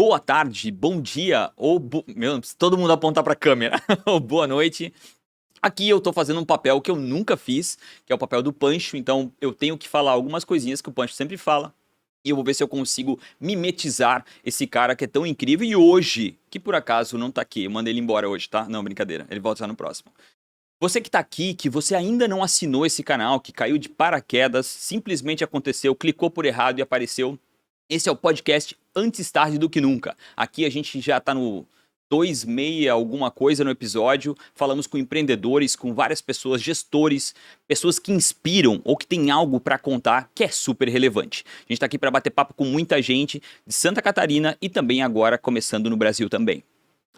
boa tarde, bom dia, ou todo mundo apontar para a câmera, ou boa noite. Aqui eu tô fazendo um papel que eu nunca fiz, que é o papel do Pancho, então eu tenho que falar algumas coisinhas que o Pancho sempre fala. E eu vou ver se eu consigo mimetizar esse cara que é tão incrível. E hoje, que por acaso não tá aqui, eu mandei ele embora hoje, tá? Não, brincadeira, ele volta no próximo. Você que tá aqui, que você ainda não assinou esse canal, que caiu de paraquedas, simplesmente aconteceu, clicou por errado e apareceu. Esse é o podcast Antes Tarde do Que Nunca. Aqui a gente já tá no 2,6 alguma coisa no episódio. Falamos com empreendedores, com várias pessoas, gestores, pessoas que inspiram ou que têm algo para contar que é super relevante. A gente tá aqui para bater papo com muita gente de Santa Catarina e também agora começando no Brasil também.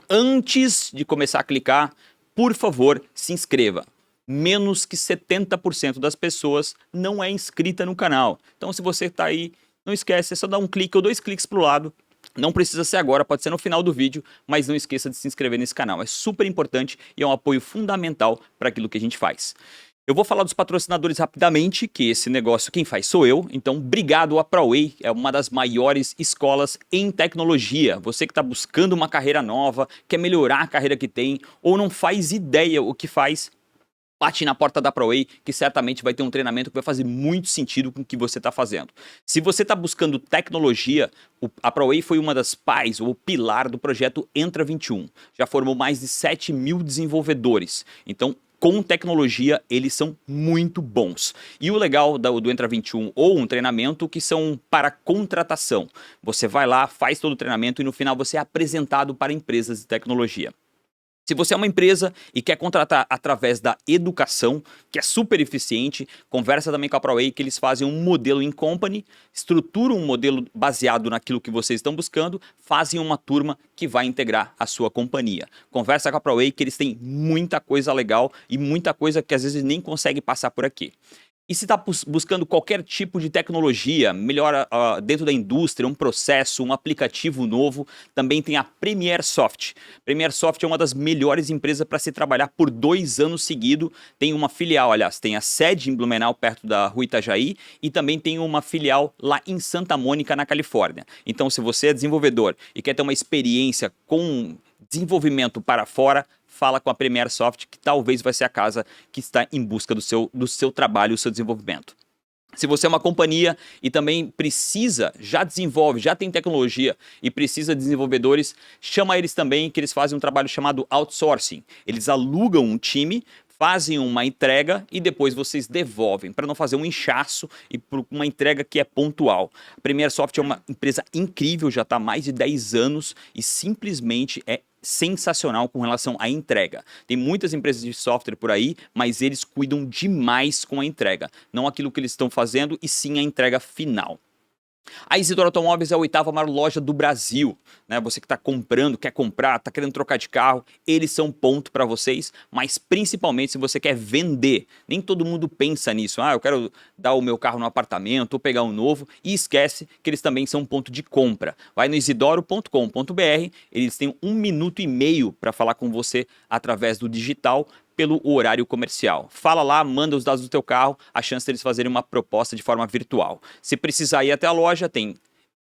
Antes de começar a clicar, por favor, se inscreva. Menos que 70% das pessoas não é inscrita no canal. Então, se você está aí, não esquece, é só dar um clique ou 2 cliques para o lado. Não precisa ser agora, pode ser no final do vídeo, mas não esqueça de se inscrever nesse canal. É super importante e é um apoio fundamental para aquilo que a gente faz. Eu vou falar dos patrocinadores rapidamente, que esse negócio quem faz sou eu. Então, obrigado a ProWay, é uma das maiores escolas em tecnologia. Você que está buscando uma carreira nova, quer melhorar a carreira que tem, ou não faz ideia o que faz, bate na porta da ProWay, que certamente vai ter um treinamento que vai fazer muito sentido com o que você está fazendo. Se você está buscando tecnologia, a ProWay foi uma das pais, ou pilar do projeto Entra 21. Já formou mais de 7 mil desenvolvedores. Então, com tecnologia, eles são muito bons. E o legal do Entra 21 ou um treinamento que são para contratação. Você vai lá, faz todo o treinamento e no final você é apresentado para empresas de tecnologia. Se você é uma empresa e quer contratar através da educação, que é super eficiente, conversa também com a ProWay, que eles fazem um modelo in company, estruturam um modelo baseado naquilo que vocês estão buscando, fazem uma turma que vai integrar a sua companhia. Conversa com a ProWay, que eles têm muita coisa legal e muita coisa que às vezes nem consegue passar por aqui. E se está buscando qualquer tipo de tecnologia, melhora dentro da indústria, um processo, um aplicativo novo, também tem a Premier Soft. Premier Soft é uma das melhores empresas para se trabalhar por 2 anos seguidos. Tem uma filial, aliás, tem a sede em Blumenau, perto da Rua Itajaí, e também tem uma filial lá em Santa Mônica, na Califórnia. Então, se você é desenvolvedor e quer ter uma experiência com desenvolvimento para fora, fala com a Premier Soft, que talvez vai ser a casa que está em busca do seu trabalho, do seu desenvolvimento. Se você é uma companhia e também precisa, já desenvolve, já tem tecnologia e precisa de desenvolvedores, chama eles também, que eles fazem um trabalho chamado outsourcing. Eles alugam um time, fazem uma entrega e depois vocês devolvem, para não fazer um inchaço e por uma entrega que é pontual. A Premier Soft é uma empresa incrível, já está há mais de 10 anos e simplesmente é sensacional com relação à entrega. Tem muitas empresas de software por aí, mas eles cuidam demais com a entrega. Não aquilo que eles estão fazendo, e sim a entrega final. A Isidoro Automóveis é a 8ª maior loja do Brasil, né? Você que está comprando, quer comprar, está querendo trocar de carro, eles são ponto para vocês, mas principalmente se você quer vender. Nem todo mundo pensa nisso. Eu quero dar o meu carro no apartamento ou pegar um novo, e esquece que eles também são ponto de compra. Vai no isidoro.com.br, eles têm 1 minuto e meio para falar com você através do digital, pelo horário comercial. Fala lá, manda os dados do teu carro, a chance deles fazerem uma proposta de forma virtual. Se precisar ir até a loja, tem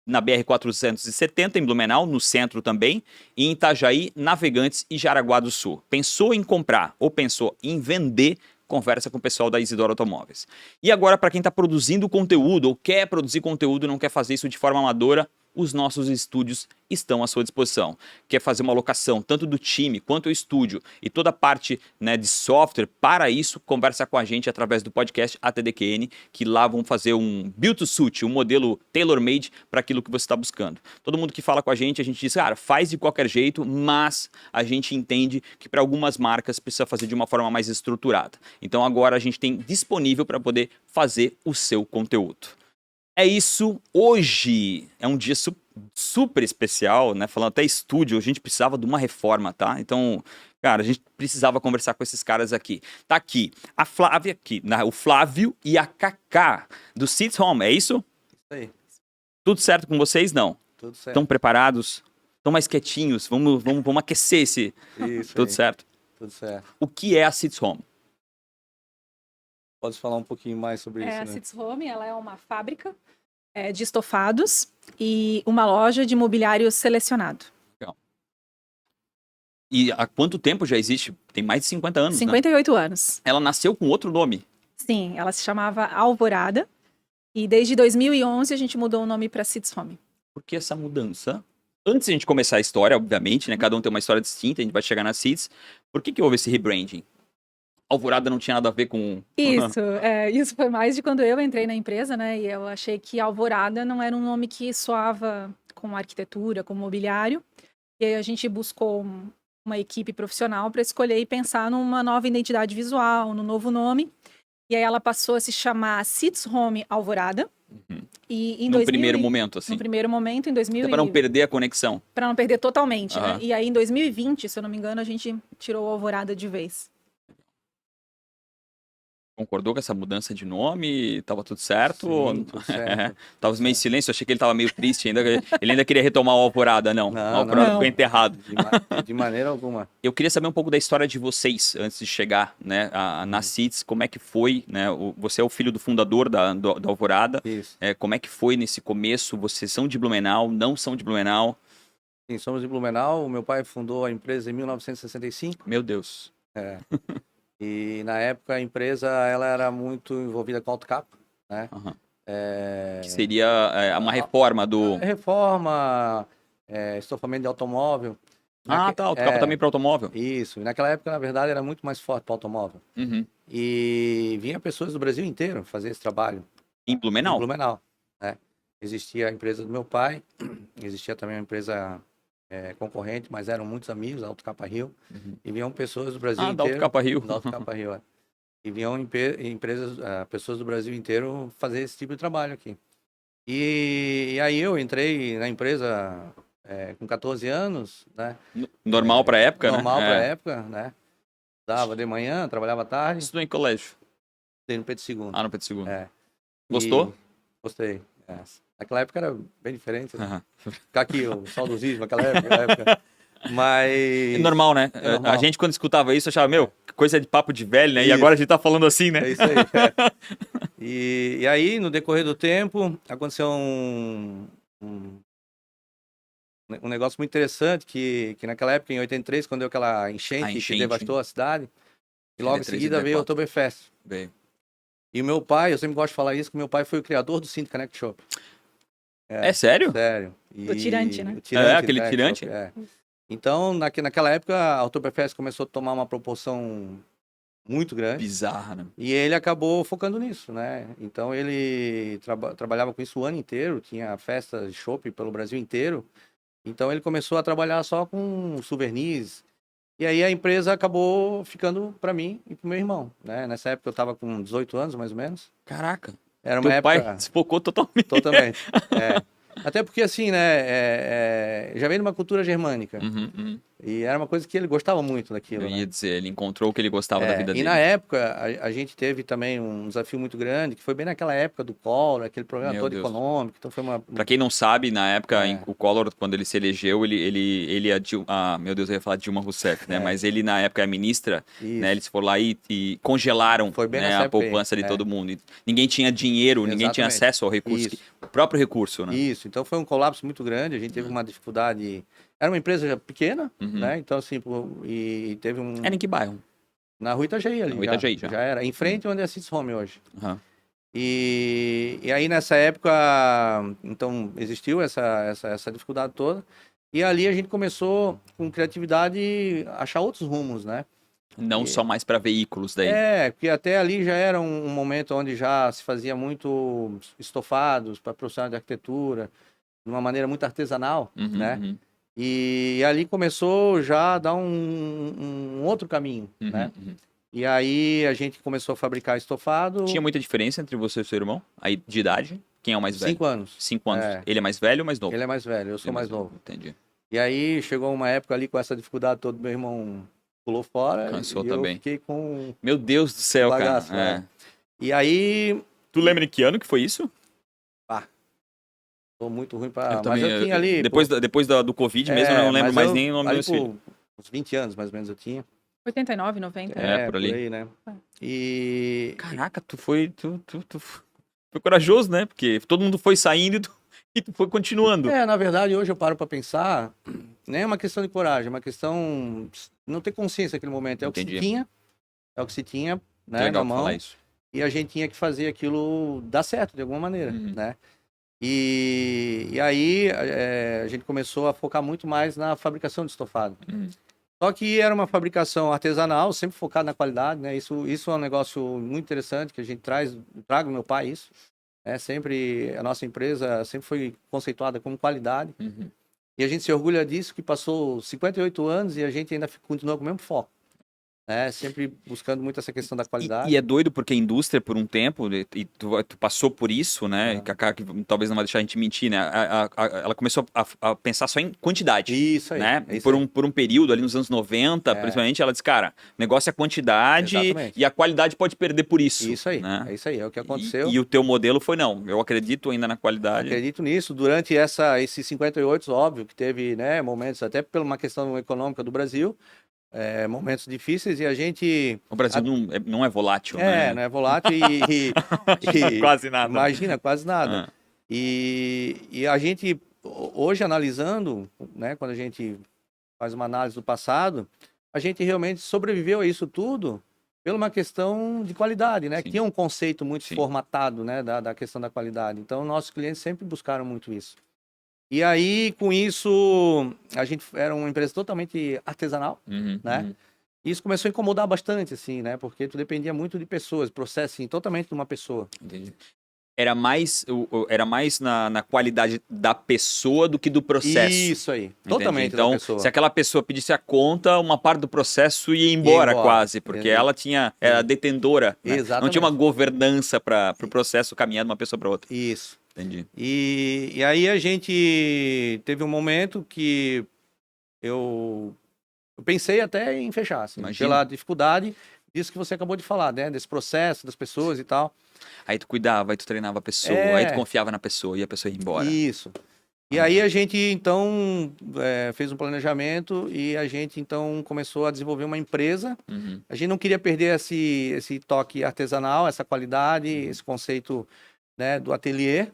na BR-470 em Blumenau, no centro também, e em Itajaí, Navegantes e Jaraguá do Sul. Pensou em comprar ou pensou em vender, conversa com o pessoal da Isidoro Automóveis. E agora, para quem está produzindo conteúdo ou quer produzir conteúdo e não quer fazer isso de forma amadora, os nossos estúdios estão à sua disposição. Quer fazer uma alocação tanto do time quanto o estúdio e toda a parte, né, de software para isso, conversa com a gente através do podcast ATDQN, que lá vão fazer um build to suit, um modelo tailor-made para aquilo que você está buscando. Todo mundo que fala com a gente diz, cara, faz de qualquer jeito, mas a gente entende que para algumas marcas precisa fazer de uma forma mais estruturada. Então agora a gente tem disponível para poder fazer o seu conteúdo. É isso, hoje é um dia super especial, né? Falando até estúdio, a gente precisava de uma reforma, tá? Então, cara, a gente precisava conversar com esses caras aqui. Tá aqui, a Flávia aqui, o Flávio e a Cacá, do Seeds Home, é isso? Isso aí, Tudo certo com vocês? Não? tudo certo. Estão preparados? Estão mais quietinhos? Vamos aquecer esse... Isso Tudo aí, certo? tudo certo. O que é a Seeds Home? Pode falar um pouquinho mais sobre isso, A né? Seeds Home, ela é uma fábrica de estofados e uma loja de mobiliário selecionado. Legal. E há quanto tempo já existe? Tem mais de 50 anos, né? 58 anos. Ela nasceu com outro nome. Sim, ela se chamava Alvorada. E desde 2011 a gente mudou o nome para Seeds Home. Por que essa mudança? Antes de a gente começar a história, obviamente, né? Cada um tem uma história distinta, a gente vai chegar na Seeds. Por que houve esse rebranding? Alvorada não tinha nada a ver com... Isso foi mais de quando eu entrei na empresa, né? E eu achei que Alvorada não era um nome que soava com arquitetura, com mobiliário. E aí a gente buscou uma equipe profissional para escolher e pensar numa nova identidade visual, no novo nome. E aí ela passou a se chamar Seeds Home Alvorada. Uhum. E em No primeiro momento, assim. No primeiro momento, em 2000 Então, para não perder a conexão. Para não perder totalmente, né? Aham. E aí em 2020, se eu não me engano, a gente tirou o Alvorada de vez. Concordou com essa mudança de nome? Tava tudo certo? Sim, tudo certo. Tava meio em silêncio, achei que ele tava meio triste ainda. Ele ainda queria retomar o Alvorada, não. Não, O Alvorada não. ficou enterrado. De maneira alguma. Eu queria saber um pouco da história de vocês antes de chegar, né, na Seeds. Como é que foi, né? Você é o filho do fundador da Alvorada. Isso. Como é que foi nesse começo? Vocês são de Blumenau? Não são de Blumenau? Sim, somos de Blumenau. O meu pai fundou a empresa em 1965. Meu Deus. E na época a empresa ela era muito envolvida com autocapa, né? Aham. É, Que seria uma reforma do... reforma, estofamento de automóvel. Ah, tá. Autocapa também para automóvel. Isso. E naquela época, na verdade, era muito mais forte para automóvel. Uhum. E vinha pessoas do Brasil inteiro fazer esse trabalho. Em Blumenau? Em Blumenau, né? Existia a empresa do meu pai, existia também uma empresa concorrente, mas eram muitos amigos, a Autocapa Rio. Uhum. E vinham pessoas do Brasil Da inteiro. Autocapa Rio. Da Autocapa Rio, é. E vinham pessoas do Brasil inteiro fazer esse tipo de trabalho aqui. E aí eu entrei na empresa com 14 anos, né? Normal pra época, Normal né? pra época, né? Dava de manhã, trabalhava à tarde. Estudou em colégio. Estudei no Pedro II. Ah, no Pedro II. Gostou? Gostou? Gostei. Naquela época era bem diferente. Né? Aham. Ficar aqui, o saudosismo, naquela época. Mas... É normal, né? É normal. A gente, quando escutava isso, achava, meu, coisa de papo de velho, né? E Isso. agora a gente tá falando assim, né? É isso aí. E aí, no decorrer do tempo, aconteceu um negócio muito interessante, que naquela época, em 83, quando deu aquela enchente que devastou a cidade, e logo em 83 e seguida veio o 84. Oktoberfest. Veio. E o meu pai, eu sempre gosto de falar isso, que meu pai foi o criador do Cinto Connect Shop. É sério? Sério. Do tirante, né? O tirante, aquele Connect tirante? Shop, Então, naquela época, a Oktoberfest começou a tomar uma proporção muito grande. Bizarra, né? E ele acabou focando nisso, né? Então ele trabalhava com isso o ano inteiro, tinha festas de chopp pelo Brasil inteiro. Então ele começou a trabalhar só com souvenirs. E aí a empresa acabou ficando para mim e para meu irmão, né? Nessa época eu estava com 18 anos, mais ou menos. Caraca. Era uma Teu época... pai desfocou totalmente. Totalmente. Até porque assim, né? Já veio de uma cultura germânica. Uhum. E era uma coisa que ele gostava muito daquilo. Eu né? ia dizer, ele encontrou o que ele gostava da vida E dele. na época, a gente teve também um desafio muito grande, que foi bem naquela época do Collor, aquele problema Meu todo Deus. econômico. Então foi uma... Pra quem não sabe, na época, o Collor, quando ele se elegeu, ele meu Deus, eu ia falar Dilma Rousseff, né? Mas ele, na época, é ministra, Isso. né? Eles foram lá e congelaram, Foi bem né, nessa a época aí. poupança de todo mundo. E ninguém tinha dinheiro, ninguém tinha Exatamente. acesso ao recurso, Isso. o próprio recurso, né? Isso, então foi um colapso muito grande, a gente teve uma dificuldade... Era uma empresa pequena, né? Então assim, e teve um... Era em que bairro? Na Rua Itajaí ali. Na Rua Itajaí, já. Já era, em frente onde é a Seeds Home hoje. Uhum. E aí nessa época, então existiu essa dificuldade toda. E ali a gente começou com criatividade a achar outros rumos, né? Não só mais para veículos daí. Porque até ali já era um momento onde já se fazia muito estofados para profissionais de arquitetura, de uma maneira muito artesanal, né? E ali começou já a dar um outro caminho, né? E aí a gente começou a fabricar estofado. Tinha muita diferença entre você e seu irmão? Aí, de idade? Quem é o mais velho? 5 anos. 5 anos. Ele é mais velho ou mais novo? Ele é mais velho, eu sou mais novo. Entendi. E aí chegou uma época ali com essa dificuldade toda, meu irmão pulou fora. Cansou e também. Eu fiquei com... Meu Deus do céu, bagaço, cara. E aí... Tu lembra em que ano que foi isso? Tô muito ruim pra... Eu também, mas eu tinha ali... Depois do Covid mesmo, eu não lembro mais nem o nome dos meus filhos. Uns 20 anos, mais ou menos, eu tinha. 89, 90. Por ali. Por aí, né? E... Caraca, tu foi... Foi corajoso, né? Porque todo mundo foi saindo e tu foi continuando. Na verdade, hoje eu paro para pensar, nem é uma questão de coragem, é uma questão não ter consciência naquele momento. É o que se tinha, né, Legal na mão. falar isso. E a gente tinha que fazer aquilo dar certo de alguma maneira, né? E aí a gente começou a focar muito mais na fabricação de estofado. Só que era uma fabricação artesanal, sempre focada na qualidade, né? Isso é um negócio muito interessante que a gente trago do meu pai isso. Sempre a nossa empresa sempre foi conceituada como qualidade. E a gente se orgulha disso, que passou 58 anos e a gente ainda continua com o mesmo foco. Sempre buscando muito essa questão da qualidade. E é doido porque a indústria, por um tempo, e tu passou por isso, né? Que talvez não vai deixar a gente mentir, né? Ela começou a pensar só em quantidade. Isso aí. Né? Isso por um período ali nos anos 90, principalmente, ela disse, cara, o negócio é quantidade. Exatamente. E a qualidade pode perder por isso. Isso aí, né? é isso aí, é o que aconteceu. E o teu modelo foi, não, eu acredito ainda na qualidade. Acredito nisso. Durante esses 58, óbvio, que teve, né, momentos, até por uma questão econômica do Brasil, momentos difíceis, e a gente... O Brasil não é volátil, né? Não é volátil e quase nada. Imagina, quase nada. E a gente, hoje analisando, né, quando a gente faz uma análise do passado, a gente realmente sobreviveu a isso tudo pela uma questão de qualidade, né? Que tinha um conceito muito formatado, né, da questão da qualidade. Então, nossos clientes sempre buscaram muito isso. E aí, com isso, a gente era uma empresa totalmente artesanal, né? E isso começou a incomodar bastante, assim, né? Porque tu dependia muito de pessoas, processo, assim, totalmente de uma pessoa. Entendi. Era mais na qualidade da pessoa do que do processo. Isso aí, Entendi. totalmente então, da pessoa. se aquela pessoa pedisse a conta, uma parte do processo ia embora quase, porque ela era detentora, né? Exatamente. Não tinha uma governança para o processo caminhar de uma pessoa para outra. Isso. Entendi. E aí a gente teve um momento que eu pensei até em fechar, assim, pela dificuldade disso que você acabou de falar, né? Desse processo, das pessoas e tal. Aí tu cuidava, aí tu treinava a pessoa, aí tu confiava na pessoa e a pessoa ia embora. Isso. E aí a gente, então, fez um planejamento e a gente, então, começou a desenvolver uma empresa. A gente não queria perder esse toque artesanal, essa qualidade, esse conceito, né, do ateliê.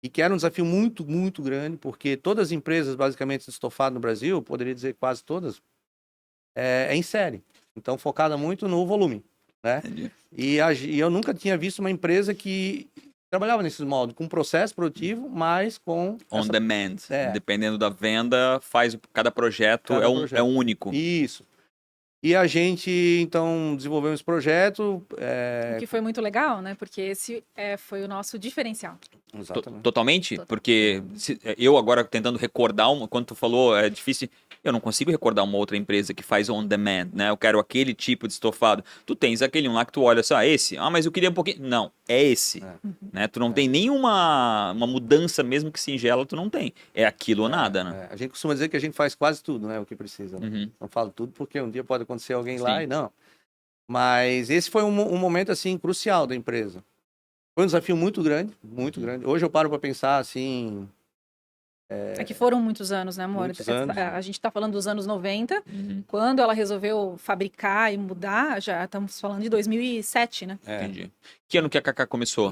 E que era um desafio muito, muito grande, porque todas as empresas, basicamente, de estofado no Brasil, poderia dizer quase todas, em série. Então, focada muito no volume, né? E eu nunca tinha visto uma empresa que trabalhava nesses moldes, com processo produtivo, mas com... On demand. Dependendo da venda, cada projeto é um único. Isso. E a gente, então, desenvolveu esse projeto. O que foi muito legal, né? Porque esse foi o nosso diferencial. Exatamente. Totalmente? Porque eu agora tentando recordar, quando tu falou, é difícil, eu não consigo recordar uma outra empresa que faz on demand, né? Eu quero aquele tipo de estofado. Tu tens aquele lá que tu olha só, esse? Mas eu queria um pouquinho... Não, é esse. Né? Tu não tem nenhuma mudança, mesmo que singela, tu não tem. É aquilo ou nada, né? A gente costuma dizer que a gente faz quase tudo, né? O que precisa. Né? Não falo tudo porque um dia pode acontecer alguém lá e não. Mas esse foi um momento, assim, crucial da empresa. Foi um desafio muito grande, muito grande. Hoje eu paro para pensar, assim... É que foram muitos anos, né, amor? Muitos anos. A gente tá falando dos anos 90. Quando ela resolveu fabricar e mudar, já estamos falando de 2007, né? Entendi. Que ano que a Cacá começou?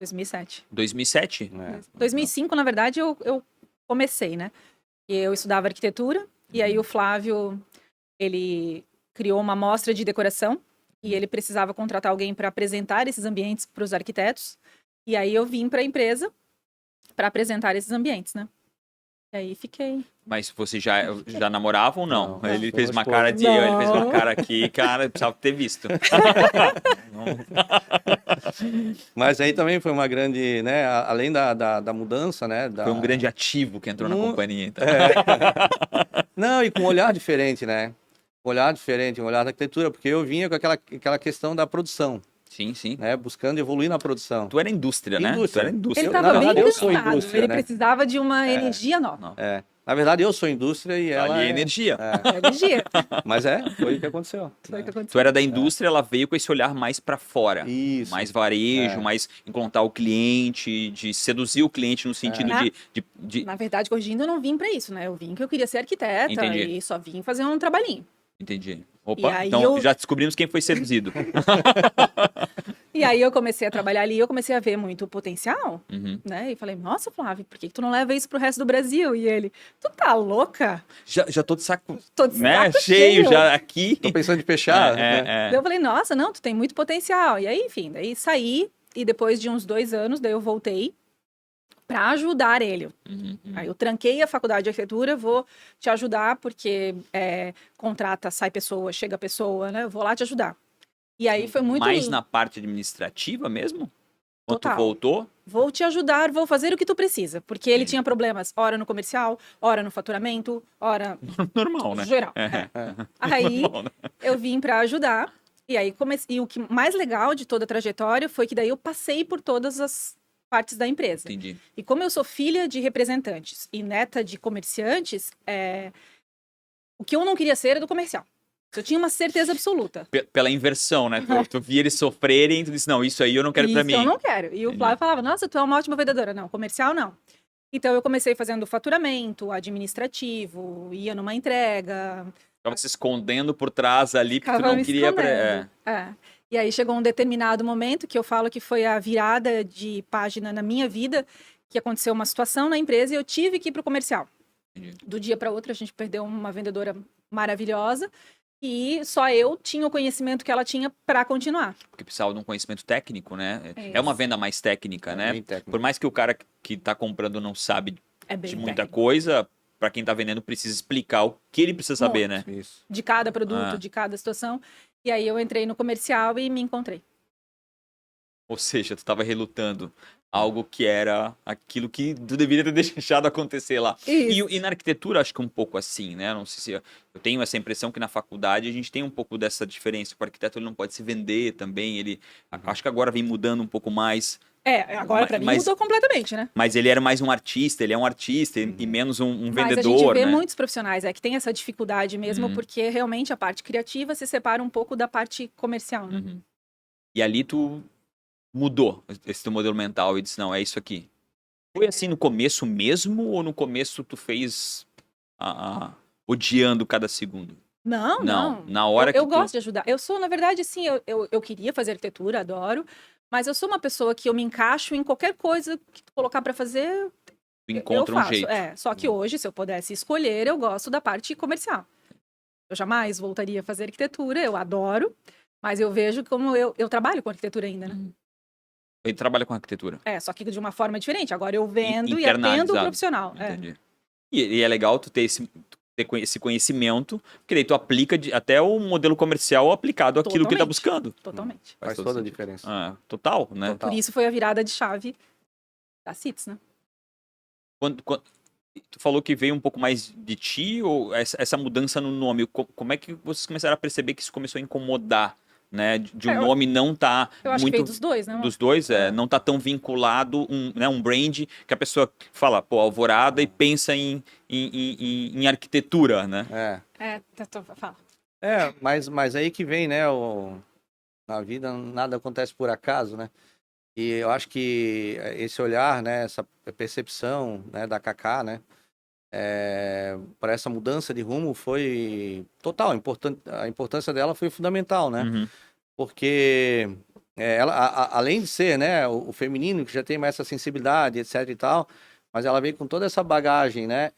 2007. 2007? 2005, na verdade, eu comecei, né? E eu estudava arquitetura, e aí o Flávio, ele criou uma amostra de decoração, e ele precisava contratar alguém para apresentar esses ambientes para os arquitetos. E aí eu vim para a empresa para apresentar esses ambientes, né? E aí fiquei. Mas você já namorava ou não? Não, Ele não, fez uma não. cara de... Ele fez uma cara aqui, cara, precisava ter visto. Mas aí também foi uma grande, né? Além da mudança, né? Foi um grande ativo que entrou na companhia. Então. Não, e com um olhar diferente, né? Um olhar diferente, um olhar da arquitetura, porque eu vinha com aquela questão da produção. Sim, sim. Né? Buscando evoluir na produção. Tu era indústria, né? Tu era indústria. Ele estava bem eu sou cansado, indústria, ele né? precisava de uma energia nova. Na verdade, eu sou indústria e ela é energia. Energia. Mas foi o que aconteceu. Foi o que aconteceu. Tu era da indústria, ela veio com esse olhar mais pra fora. Isso. Mais varejo, mais encontrar o cliente, de seduzir o cliente no sentido de... Na verdade, corrigindo, eu não vim pra isso, né? Eu vim que eu queria ser arquiteta. Entendi. E só vim fazer um trabalhinho. Entendi. Opa, aí então já descobrimos quem foi seduzido. E aí eu comecei a trabalhar ali, eu comecei a ver muito potencial, Uhum. né? E falei, nossa, Flávio, por que tu não leva isso pro resto do Brasil? E ele, tu tá louca? Já tô de saco, Tô de né? saco Cheio já aqui. Tô pensando em fechar, né? Daí eu falei, nossa, não, tu tem muito potencial. E aí, enfim, daí saí e depois de uns 2 anos, daí eu voltei para ajudar ele. Uhum. Aí eu tranquei a faculdade de arquitetura, vou te ajudar porque contrata, sai pessoa, chega pessoa, né? Eu vou lá te ajudar. E aí foi muito... Mais na parte administrativa mesmo? Quando tu Total. voltou? Vou te ajudar, vou fazer o que tu precisa. Porque ele tinha problemas, ora no comercial, ora no faturamento, ora Normal, né? geral. É. Aí Normal, né? eu vim para ajudar. E aí e o que mais legal de toda a trajetória foi que daí eu passei por todas as partes da empresa. Entendi. E como eu sou filha de representantes e neta de comerciantes, o que eu não queria ser era do comercial. Eu tinha uma certeza absoluta. Pela inversão, né? Tu via eles sofrerem e tu disse, não, isso aí eu não quero Isso pra mim. eu não quero. E o Flávio falava, nossa, tu é uma ótima vendedora. Não, comercial não. Então eu comecei fazendo faturamento, administrativo, ia numa entrega. Ficava se escondendo por trás ali, porque tu Ficava não me queria... escondendo. E aí chegou um determinado momento que eu falo que foi a virada de página na minha vida, que aconteceu uma situação na empresa e eu tive que ir pro comercial. Entendi. Do dia para outro a gente perdeu uma vendedora maravilhosa e só eu tinha o conhecimento que ela tinha para continuar. Porque precisava de um conhecimento técnico, né? É É uma isso. venda mais técnica, né? Bem técnico. Por mais que o cara que tá comprando não sabe É bem de muita técnico. coisa, pra quem tá vendendo precisa explicar o que ele precisa saber, né? Isso. De cada produto, Ah. de cada situação. E aí eu entrei no comercial e me encontrei. Ou seja, tu tava relutando algo que era aquilo que tu deveria ter deixado acontecer lá. Isso. E na arquitetura, acho que um pouco assim, né? Não sei se eu tenho essa impressão que na faculdade a gente tem um pouco dessa diferença. O arquiteto ele não pode se vender também. Acho que agora vem mudando um pouco mais. Agora pra mim Mas- mudou completamente, né? Mas ele era mais um artista, ele é um artista e menos um Mas a vendedor, gente vê né? muitos profissionais que tem essa dificuldade mesmo, porque realmente a parte criativa se separa um pouco da parte comercial, né? Uhum. E ali tu mudou esse teu modelo mental e disse, não, é isso aqui. Foi assim no começo mesmo ou no começo tu fez odiando cada segundo? Não. Na hora Eu que tu... gosto de ajudar. Eu sou, na verdade, assim, eu queria fazer arquitetura, adoro, mas eu sou uma pessoa que eu me encaixo em qualquer coisa que tu colocar pra fazer, tu eu encontra um faço. jeito. Só que hoje, se eu pudesse escolher, eu gosto da parte comercial. Eu jamais voltaria a fazer arquitetura, eu adoro, mas eu vejo como eu trabalho com arquitetura ainda, né? Ele trabalha com arquitetura. Só que de uma forma diferente. Agora eu vendo e atendo o Internalizado. profissional. Entendi. E é legal tu ter esse conhecimento, porque daí tu aplica até o modelo comercial aplicado àquilo que ele tá Totalmente. buscando. Totalmente. Faz todo toda a sentido. diferença. Total, né? Total. Por isso foi a virada de chave da CITES, né? Quando tu falou que veio um pouco mais de ti, ou essa mudança no nome, como é que vocês começaram a perceber que isso começou a incomodar, né? De um nome não tá Eu acho que muito... veio dos dois, né? Dos dois, não tá tão vinculado, um brand, que a pessoa fala, pô, Alvorada, e pensa em arquitetura, né? Fala. Mas aí que vem, né? Na vida nada acontece por acaso, né? E eu acho que esse olhar, né? Essa percepção, né? Da Cacá, né? Para essa mudança de rumo foi total. A importância dela foi fundamental, né? Uhum. Porque ela, além de ser, né? O feminino, que já tem mais essa sensibilidade, etc e tal, mas ela veio com toda essa bagagem, né?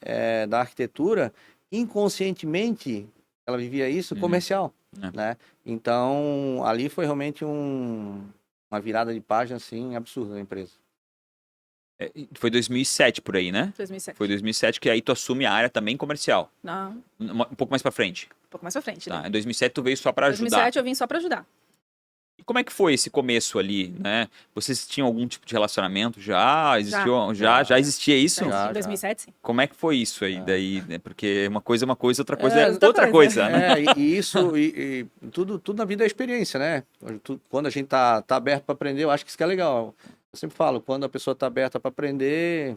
Da arquitetura, inconscientemente, ela vivia isso comercial, né? Então, ali foi realmente uma virada de página, assim, absurda da empresa. Foi 2007 por aí, né? 2007. Foi 2007 que aí tu assume a área também comercial. Não, Um pouco mais pra frente. um pouco mais pra frente. Tá. Né? Em 2007 tu veio só pra Em ajudar. 2007 eu vim só pra ajudar. E como é que foi esse começo ali, né? Vocês tinham algum tipo de relacionamento já? Já existia isso? Já. Em 2007, sim. Como é que foi isso aí daí, né? Porque uma coisa é uma coisa, outra coisa é outra outra coisa, né? E isso, e tudo na vida é experiência, né? Quando a gente tá aberto para aprender, eu acho que isso que é legal. Eu sempre falo, quando a pessoa tá aberta para aprender,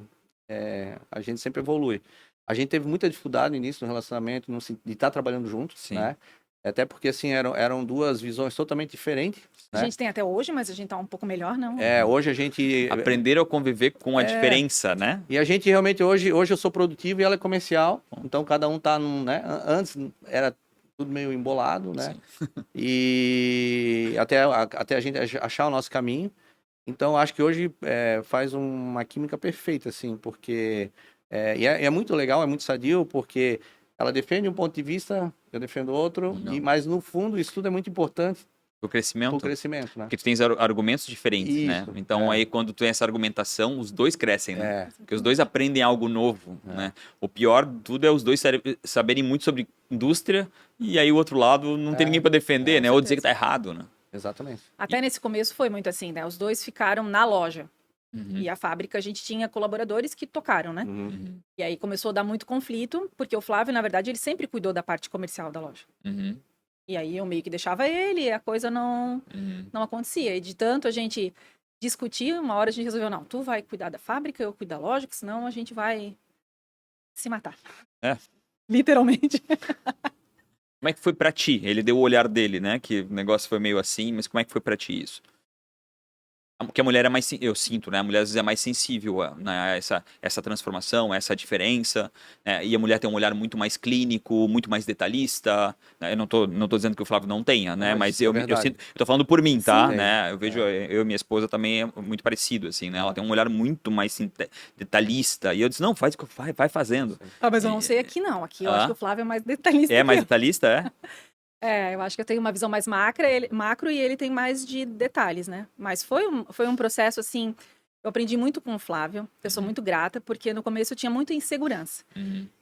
a gente sempre evolui. A gente teve muita dificuldade no início no relacionamento, de estar trabalhando junto, Sim. né? Até porque, assim, eram duas visões totalmente diferentes, né? A gente tem até hoje, mas a gente tá um pouco melhor, não? Hoje a gente... Aprenderam a conviver com a diferença, né? E a gente realmente, hoje eu sou produtivo e ela é comercial, então cada um tá num, né? Antes era tudo meio embolado, né? Sim. E até a gente achar o nosso caminho. Então, acho que hoje faz uma química perfeita, assim, porque... E é muito legal, é muito sadio, porque ela defende um ponto de vista, eu defendo outro, mas no fundo isso tudo é muito importante O crescimento. pro crescimento, né? Porque tu tens argumentos diferentes, né? Isso, Então aí quando tu tem essa argumentação, os dois crescem, né? É. Porque os dois aprendem algo novo, né? O pior de tudo é os dois saberem muito sobre indústria e aí o outro lado não tem ninguém para defender, né? Ou dizer que tá errado, né? Exatamente. Até nesse começo foi muito assim, né? Os dois ficaram na loja. E a fábrica, a gente tinha colaboradores que tocaram, né? E aí começou a dar muito conflito, porque o Flávio, na verdade, ele sempre cuidou da parte comercial da loja. E aí eu meio que deixava ele e a coisa não acontecia. E de tanto a gente discutir, uma hora a gente resolveu, não, tu vai cuidar da fábrica, eu cuido da loja, que senão a gente vai se matar. Literalmente. Como é que foi pra ti? Ele deu o olhar dele, né? Que o negócio foi meio assim, mas como é que foi pra ti isso? Porque a mulher é mais, eu sinto, né? A mulher às vezes é mais sensível a essa transformação, a essa diferença, né? E a mulher tem um olhar muito mais clínico, muito mais detalhista, né? Eu não tô dizendo que o Flávio não tenha, né? Mas eu sinto, eu tô falando por mim, tá? Sim, né? Eu vejo, eu e minha esposa também é muito parecido, assim, né? Ela tem um olhar muito mais detalhista. E eu disse, não, vai fazendo. Mas eu não sei aqui não, aqui eu acho que o Flávio é mais detalhista. É mais detalhista, eu acho que eu tenho uma visão mais macro e ele tem mais de detalhes, né? Mas foi um processo, assim, eu aprendi muito com o Flávio, eu sou muito grata, porque no começo eu tinha muita insegurança.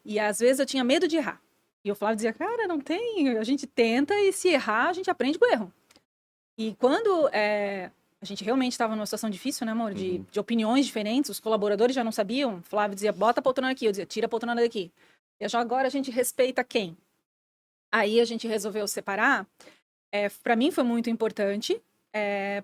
E às vezes eu tinha medo de errar. E o Flávio dizia, cara, não tem, a gente tenta e se errar, a gente aprende com o erro. E quando a gente realmente estava numa situação difícil, né, amor? De opiniões diferentes, os colaboradores já não sabiam, o Flávio dizia, bota a poltrona aqui, eu dizia, tira a poltrona daqui. E já agora a gente respeita quem? Aí a gente resolveu separar. Para mim foi muito importante,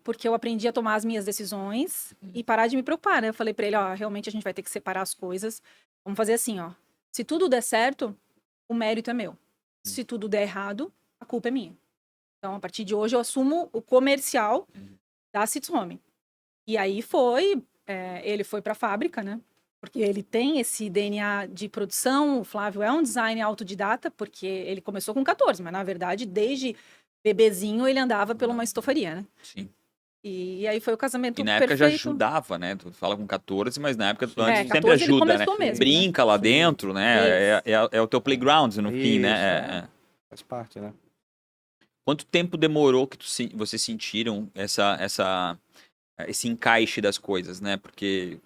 porque eu aprendi a tomar as minhas decisões e parar de me preocupar, né? Eu falei para ele, ó, realmente a gente vai ter que separar as coisas. Vamos fazer assim, ó. Se tudo der certo, o mérito é meu. Se tudo der errado, a culpa é minha. Então, a partir de hoje, eu assumo o comercial da Cits Home. E aí ele foi para a fábrica, né? Porque ele tem esse DNA de produção, o Flávio é um design autodidata, porque ele começou com 14, mas na verdade, desde bebezinho, ele andava por uma estofaria, né? Sim. E aí foi o casamento perfeito. E na época já ajudava, né? Tu fala com 14, mas na época antes sempre ajuda, né? Mesmo, brinca lá dentro, né? É o teu playground no fim, né? Faz parte, né? Quanto tempo demorou que vocês sentiram esse encaixe das coisas, né? Porque,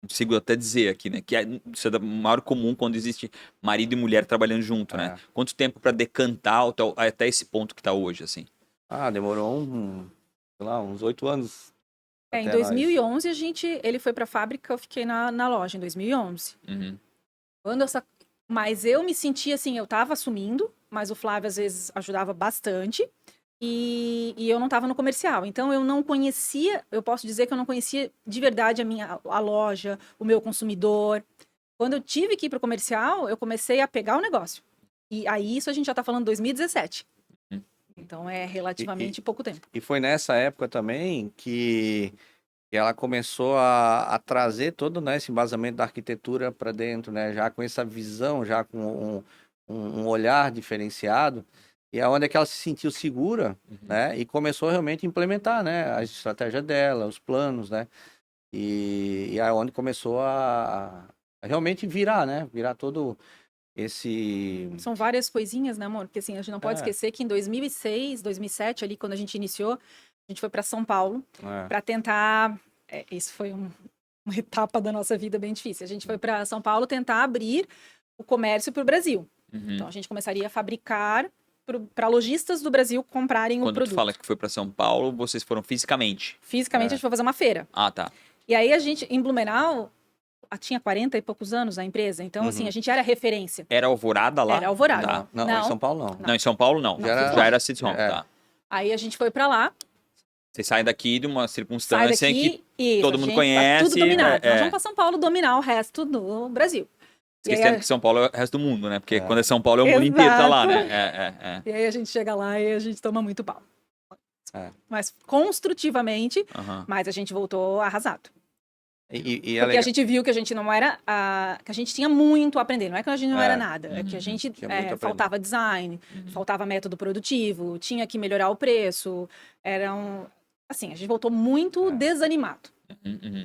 consigo até dizer aqui, né? Que isso é o maior comum quando existe marido e mulher trabalhando junto, né? Quanto tempo para decantar até esse ponto que tá hoje, assim? Demorou uns 8 anos. Em 2011, ele foi pra fábrica, eu fiquei na loja, em 2011. Mas eu me sentia assim, eu tava assumindo, mas o Flávio às vezes ajudava bastante. E eu não estava no comercial, então eu não conhecia, eu posso dizer que eu não conhecia de verdade a loja, o meu consumidor. Quando eu tive que ir para o comercial, eu comecei a pegar o negócio. E aí isso a gente já está falando 2017. Então é relativamente pouco tempo. E foi nessa época também que ela começou a trazer todo, né, esse embasamento da arquitetura para dentro, né, já com essa visão, já com um olhar diferenciado. E é onde é que ela se sentiu segura, né? E começou realmente a implementar, né? A estratégia dela, os planos, né? E é onde começou a realmente virar, né? Virar todo esse... São várias coisinhas, né, amor? Porque assim, a gente não pode esquecer que em 2006, 2007, ali, quando a gente iniciou, a gente foi para São Paulo para tentar... isso foi uma etapa da nossa vida bem difícil. A gente foi para São Paulo tentar abrir o comércio para o Brasil. Então, a gente começaria a fabricar para lojistas do Brasil comprarem o produto. Quando tu fala que foi para São Paulo, vocês foram fisicamente? Fisicamente, a gente foi fazer uma feira. Ah, tá. E aí, em Blumenau, tinha 40 e poucos anos a empresa. Então, assim, a gente era referência. Era Alvorada lá? Era Alvorada. Tá. Não, em São Paulo não. Não, em São Paulo não. Já era Cits Home, tá. Aí a gente foi para lá. Vocês saem daqui de uma circunstância em que todo mundo Tá conhece. tudo dominado. Nós vamos para São Paulo dominar o resto do Brasil. Esquecendo que São Paulo é o resto do mundo, né? Porque quando é São Paulo, é o mundo inteiro tá lá, né? E aí a gente chega lá e a gente toma muito pau. Mas construtivamente, mas a gente voltou arrasado. E Porque a gente viu que a gente não era. Que a gente tinha muito a aprender. Não é que a gente não era nada. É que a gente faltava design, faltava método produtivo, tinha que melhorar o preço. Assim, a gente voltou muito desanimado.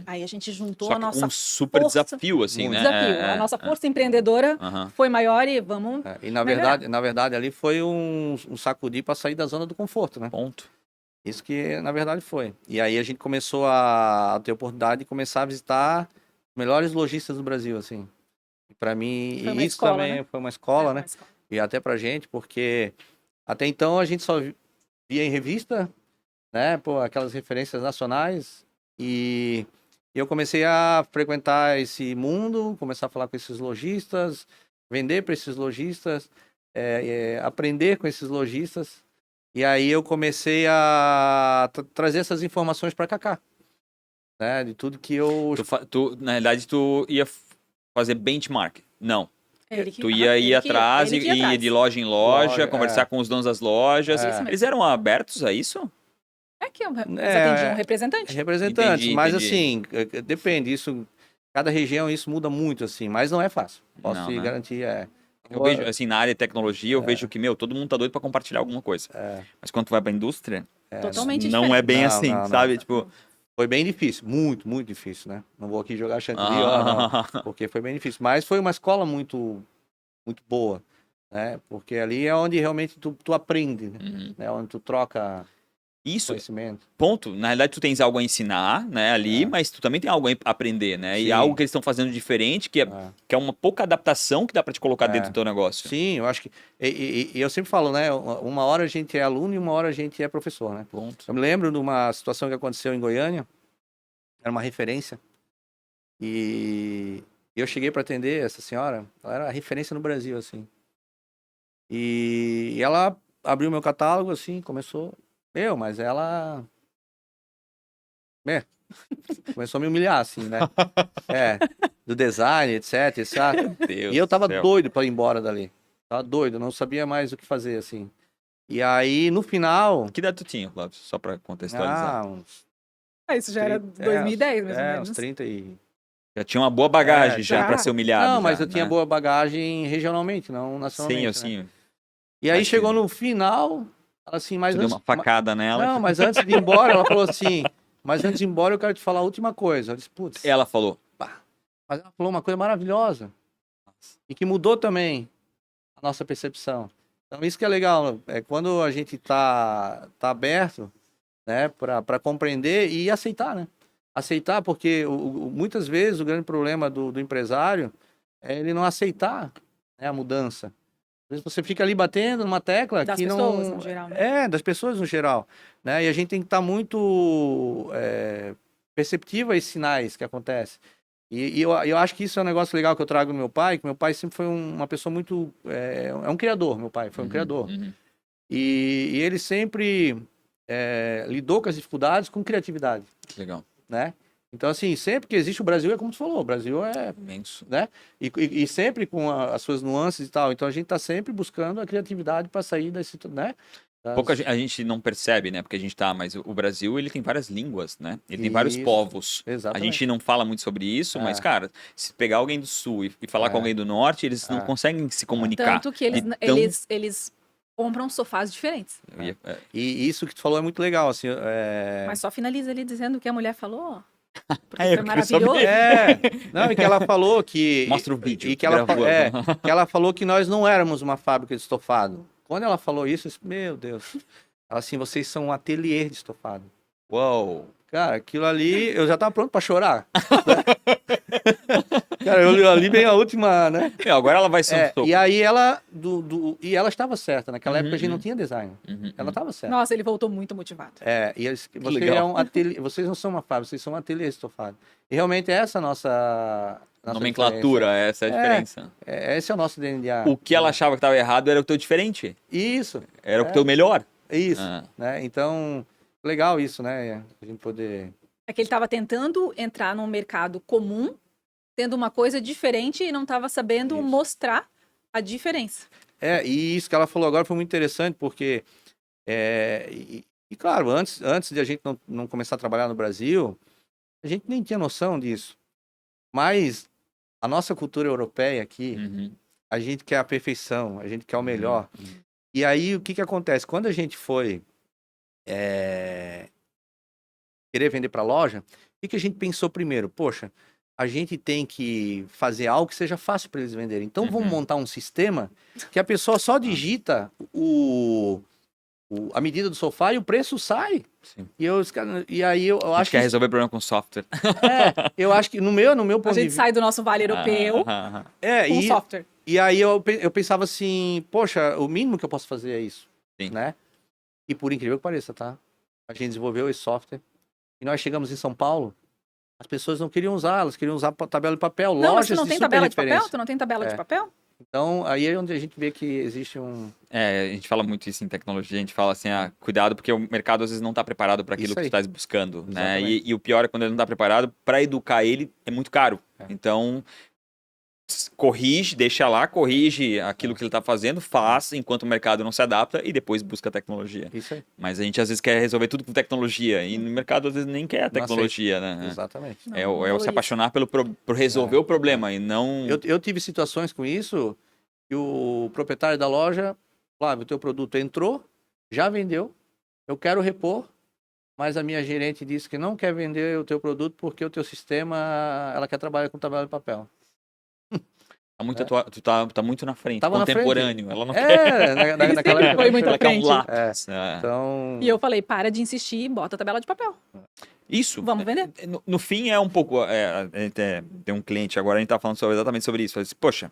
Aí a gente juntou Só a nossa um super força, desafio, assim, né? Desafio. A nossa força empreendedora foi maior e vamos. E na verdade, ali foi um sacudir para sair da zona do conforto, né? Ponto. Isso que, na verdade, foi. E aí a gente começou a ter a oportunidade de começar a visitar os melhores lojistas do Brasil, assim. E para mim, Foi uma isso escola, também né? foi uma escola, né? Uma escola. E até pra gente, porque até então a gente só via em revista, né? Pô, aquelas referências nacionais. E eu comecei a frequentar esse mundo, começar a falar com esses lojistas, vender para esses lojistas, aprender com esses lojistas. E aí eu comecei a trazer essas informações para Kaká, né? De tudo que eu... Na realidade, tu ia fazer benchmark. Não. Tu ia ele ir atrás e ir de loja em loja, conversar com os donos das lojas. Eles eram abertos a isso? É que eles atendiam representantes. Representantes, Entendi, mas entendi. assim, depende, isso, cada região isso muda muito, assim, mas não é fácil, posso te garantir, Eu vejo, assim, na área de tecnologia, eu vejo que, todo mundo tá doido pra compartilhar alguma coisa. Mas quando tu vai pra indústria, Totalmente não diferente. é bem assim, sabe? Tipo, foi bem difícil, muito, muito difícil, né? Não vou aqui jogar chantilly, não, porque foi bem difícil, mas foi uma escola muito, muito boa, né? Porque ali é onde realmente tu aprende, né? Onde tu troca isso, conhecimento. ponto. Na realidade, tu tens algo a ensinar, né, ali, mas tu também tem algo a aprender, né? Sim. E algo que eles estão fazendo diferente, que é uma pouca adaptação que dá pra te colocar dentro do teu negócio. Sim, eu acho que... E eu sempre falo, né? Uma hora a gente é aluno e uma hora a gente é professor, né? Ponto. Eu me lembro de uma situação que aconteceu em Goiânia, era uma referência, e eu cheguei para atender essa senhora, ela era referência no Brasil, assim. E ela abriu meu catálogo, assim, começou... mas ela... começou a me humilhar, assim, né? Do design, etc. Deus E eu tava do céu. doido para ir embora dali. Tava doido, não sabia mais o que fazer, assim. E aí, no final... Que idade tu tinha, Flávio? Só pra contextualizar. Isso já era 2010, mais ou menos. Uns 30 e... Já tinha uma boa bagagem já pra ser humilhado. Não, mas já, eu tinha boa bagagem regionalmente, não nacionalmente. Sim, né? E aí chegou no final, ela assim, mas tu deu uma facada nela. Não, mas antes de ir embora, ela falou assim, mas antes de ir embora eu quero te falar a última coisa. Eu disse, putz. Ela falou. Mas ela falou uma coisa maravilhosa. E que mudou também a nossa percepção. Então isso que é legal, é quando a gente tá aberto, né, para compreender e aceitar, né? Aceitar, porque muitas vezes o grande problema do empresário é ele não aceitar, né, a mudança. Às vezes você fica ali batendo numa tecla das que pessoas, não... no geral, né? Das pessoas no geral. Né? E a gente tem que estar muito perceptivo a esses sinais que acontecem. E eu acho que isso é um negócio legal que eu trago do meu pai, que meu pai sempre foi uma pessoa muito... é um criador, meu pai foi um criador. E ele sempre lidou com as dificuldades com criatividade. Legal. Né? Então, assim, sempre que existe o Brasil, é como tu falou, o Brasil é imenso, né? E sempre com as suas nuances e tal. Então, a gente está sempre buscando a criatividade para sair desse, né? Pouca a gente não percebe, né? Porque a gente tá, mas o Brasil, ele tem várias línguas, né? Ele tem vários povos. Exatamente. A gente não fala muito sobre isso, mas, cara, se pegar alguém do Sul e falar com alguém do Norte, eles não conseguem se comunicar. Tanto que eles compram sofás diferentes. E isso que tu falou é muito legal, assim. Mas só finaliza ali dizendo o que a mulher falou. Porque eu foi maravilhoso. Não, e que ela falou que... Mostra o vídeo. E que ela falou que nós não éramos uma fábrica de estofado. Quando ela falou isso, eu disse, meu Deus. Ela assim, vocês são um ateliê de estofado. Uou. Cara, aquilo ali, eu já tava pronto pra chorar. Cara, eu ali bem a última, né? Agora ela vai ser um soco. E aí ela, e ela estava certa. Naquela época a gente não tinha design. Ela estava certa. Nossa, ele voltou muito motivado. E vocês não são uma fábrica, vocês são um ateliê de estofado. E realmente essa é a nossa nomenclatura, essa é a diferença. Esse é o nosso DNA. O que ela achava que estava errado era o teu diferente. Isso. Era o teu melhor. Isso. Né? Então, legal isso, né? A gente poder... É que ele estava tentando entrar num mercado comum, tendo uma coisa diferente e não estava sabendo mostrar a diferença. E isso que ela falou agora foi muito interessante, porque... claro, antes de a gente não começar a trabalhar no Brasil, a gente nem tinha noção disso. Mas a nossa cultura europeia aqui, Uhum. a gente quer a perfeição, a gente quer o melhor. Uhum. E aí, o que que acontece? Quando a gente foi querer vender para loja, o que a gente pensou primeiro? Poxa, a gente tem que fazer algo que seja fácil para eles venderem. Então, vamos Uhum. montar um sistema que a pessoa só digita a medida do sofá e o preço sai. Sim. E aí eu A gente acho quer que resolver problema com software. eu acho que no meu A ponto de gente vista, sai do nosso vale europeu Ah, com software. e aí eu pensava assim, poxa, o mínimo que eu posso fazer é isso, Sim. né? E por incrível que pareça, tá? A gente desenvolveu esse software e nós chegamos em São Paulo, as pessoas não queriam usar, elas queriam usar tabela de papel, Não, mas tu lojas não de tem super tabela de papel? referência. Tu não tem tabela de papel? Então, aí é onde a gente vê que existe a gente fala muito isso em tecnologia, a gente fala assim, cuidado porque o mercado às vezes não está preparado para aquilo Isso que tu aí. estás buscando, né? Exatamente. E o pior é quando ele não está preparado, para educar ele é muito caro. Então, corrige, deixa lá, corrige aquilo que ele está fazendo, faz enquanto o mercado não se adapta e depois busca a tecnologia. Isso aí. Mas a gente às vezes quer resolver tudo com tecnologia e no mercado às vezes nem quer a tecnologia, né? Exatamente. É o se apaixonar por resolver o problema e não... Eu tive situações com isso que o proprietário da loja, Flávio, o teu produto entrou, já vendeu, eu quero repor, mas a minha gerente disse que não quer vender o teu produto porque o teu sistema, ela quer trabalhar com tabela de papel. Tu tá muito na frente, Tava na frente. contemporâneo. Ela não quer. naquela época. Foi muito à Ela quer um frente. lápis. Então, E eu falei, para de insistir e bota a tabela de papel. Isso. Vamos vender? No fim é um pouco. Tem um cliente agora, a gente tá falando exatamente sobre isso. Falei assim, poxa,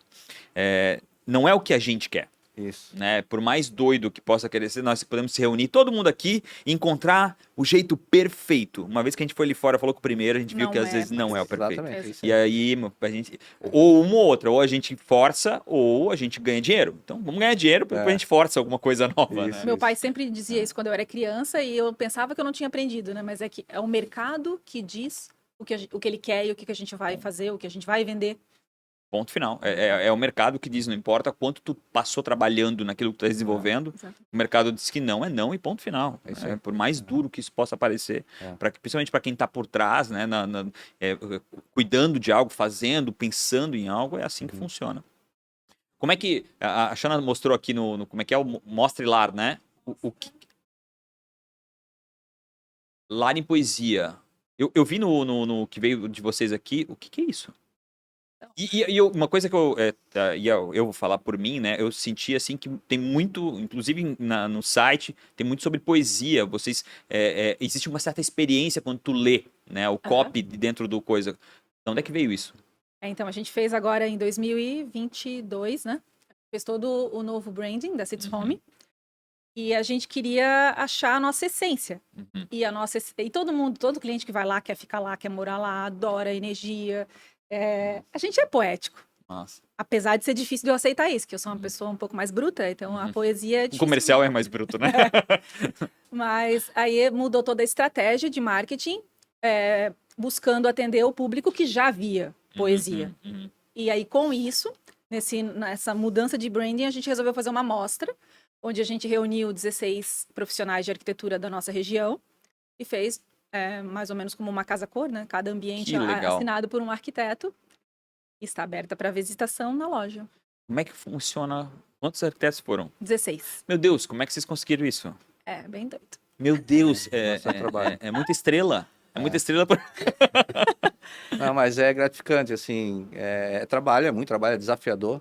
não é o que a gente quer. isso. Né? Por mais doido que possa querer ser, nós podemos se reunir, todo mundo aqui, e encontrar o jeito perfeito. Uma vez que a gente foi ali fora, falou com o primeiro, a gente viu Não que às é, vezes não é o perfeito. Exatamente. Isso E aí, a gente. Ou uma ou outra, ou a gente força, ou a gente ganha dinheiro. Então, vamos ganhar dinheiro, porque a gente força alguma coisa nova, Isso. né? Meu pai sempre dizia isso quando eu era criança e eu pensava que eu não tinha aprendido, né? Mas é que é o mercado que diz o que ele quer e o que a gente vai fazer, o que a gente vai vender. Ponto final. É o mercado que diz, não importa quanto tu passou trabalhando naquilo que tu está desenvolvendo, Exato. o mercado diz que não é não e ponto final. É isso aí. Por mais duro que isso possa parecer, principalmente para quem está por trás, né, cuidando de algo, fazendo, pensando em algo, é assim que funciona. Como é que... A Shana mostrou aqui como é que é o Mostre Lar, né? Lar em poesia. Eu vi no que veio de vocês aqui, o que é isso? E uma coisa que eu vou falar por mim, né? Eu senti assim que tem muito, inclusive no site, tem muito sobre poesia. Vocês existe uma certa experiência quando tu lê, né? O copy dentro do coisa. De onde é que veio isso? Então, a gente fez agora em 2022, né? Fez todo o novo branding da Cits Home. E a gente queria achar a nossa essência. E todo cliente que vai lá, quer ficar lá, quer morar lá, adora a energia. A gente é poético. Nossa. Apesar de ser difícil de eu aceitar isso, que eu sou uma pessoa um pouco mais bruta, então a poesia é O difícil. comercial é mais bruto, né? Mas aí mudou toda a estratégia de marketing, buscando atender o público que já via poesia. E aí, com isso, nessa mudança de branding, a gente resolveu fazer uma amostra, onde a gente reuniu 16 profissionais de arquitetura da nossa região e fez mais ou menos como uma casa-cor, né? Cada ambiente assinado por um arquiteto. E está aberta para visitação na loja. Como é que funciona? Quantos arquitetos foram? 16. Meu Deus, como é que vocês conseguiram isso? É, bem doido. Meu Deus, trabalho. É muita estrela. É muita estrela. Não, mas é gratificante, assim, é muito trabalho, é desafiador.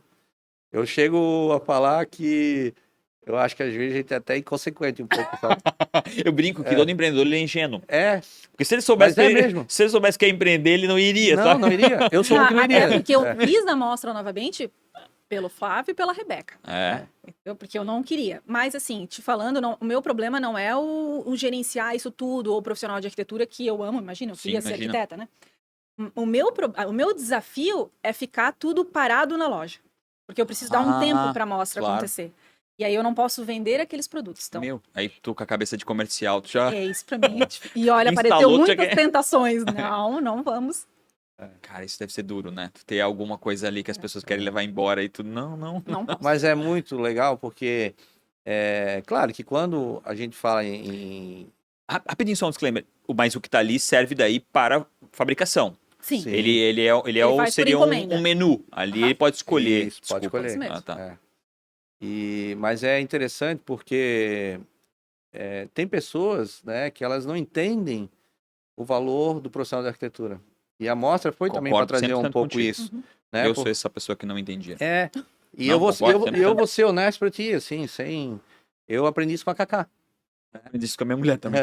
Eu chego a falar que eu acho que às vezes a gente é até inconsequente um pouco, sabe? Eu brinco que todo empreendedor ele é ingênuo. Porque se ele soubesse, mesmo. Se ele soubesse que ia empreender, ele não iria, sabe? Não iria. Eu sou o que não iria. Até porque eu fiz a amostra novamente pelo Flávio e pela Rebeca. Porque eu não queria. Mas, assim, te falando, o meu problema não é o gerenciar isso tudo, ou o profissional de arquitetura que eu amo, imagina, eu queria ser arquiteta, né? O meu desafio é ficar tudo parado na loja. Porque eu preciso dar um tempo para a amostra acontecer. E aí eu não posso vender aqueles produtos. Então, aí tu com a cabeça de comercial, tu já... É isso pra mim. E olha, apareceu muitas tentações. Não vamos. Cara, isso deve ser duro, né? Tu ter alguma coisa ali que as pessoas querem levar embora e tu, não. Mas é muito legal porque, claro que quando a gente fala em... Rapidinho só um disclaimer. Mas o que tá ali serve daí para fabricação. Sim. Sim. Ele faz por seria encomenda. um menu. Ali ele pode escolher. Isso, pode Desculpa. escolher. Isso mesmo. Ah, tá. Mas é interessante porque tem pessoas, né, que elas não entendem o valor do profissional de arquitetura. E a mostra foi também para Concordo trazer um 100% pouco contigo. isso. Uhum. Né? Eu sou essa pessoa que não entendia. E Não, eu concordo vou ser honesto para ti, assim, eu aprendi isso com a Cacá. Eu disse com a minha mulher também.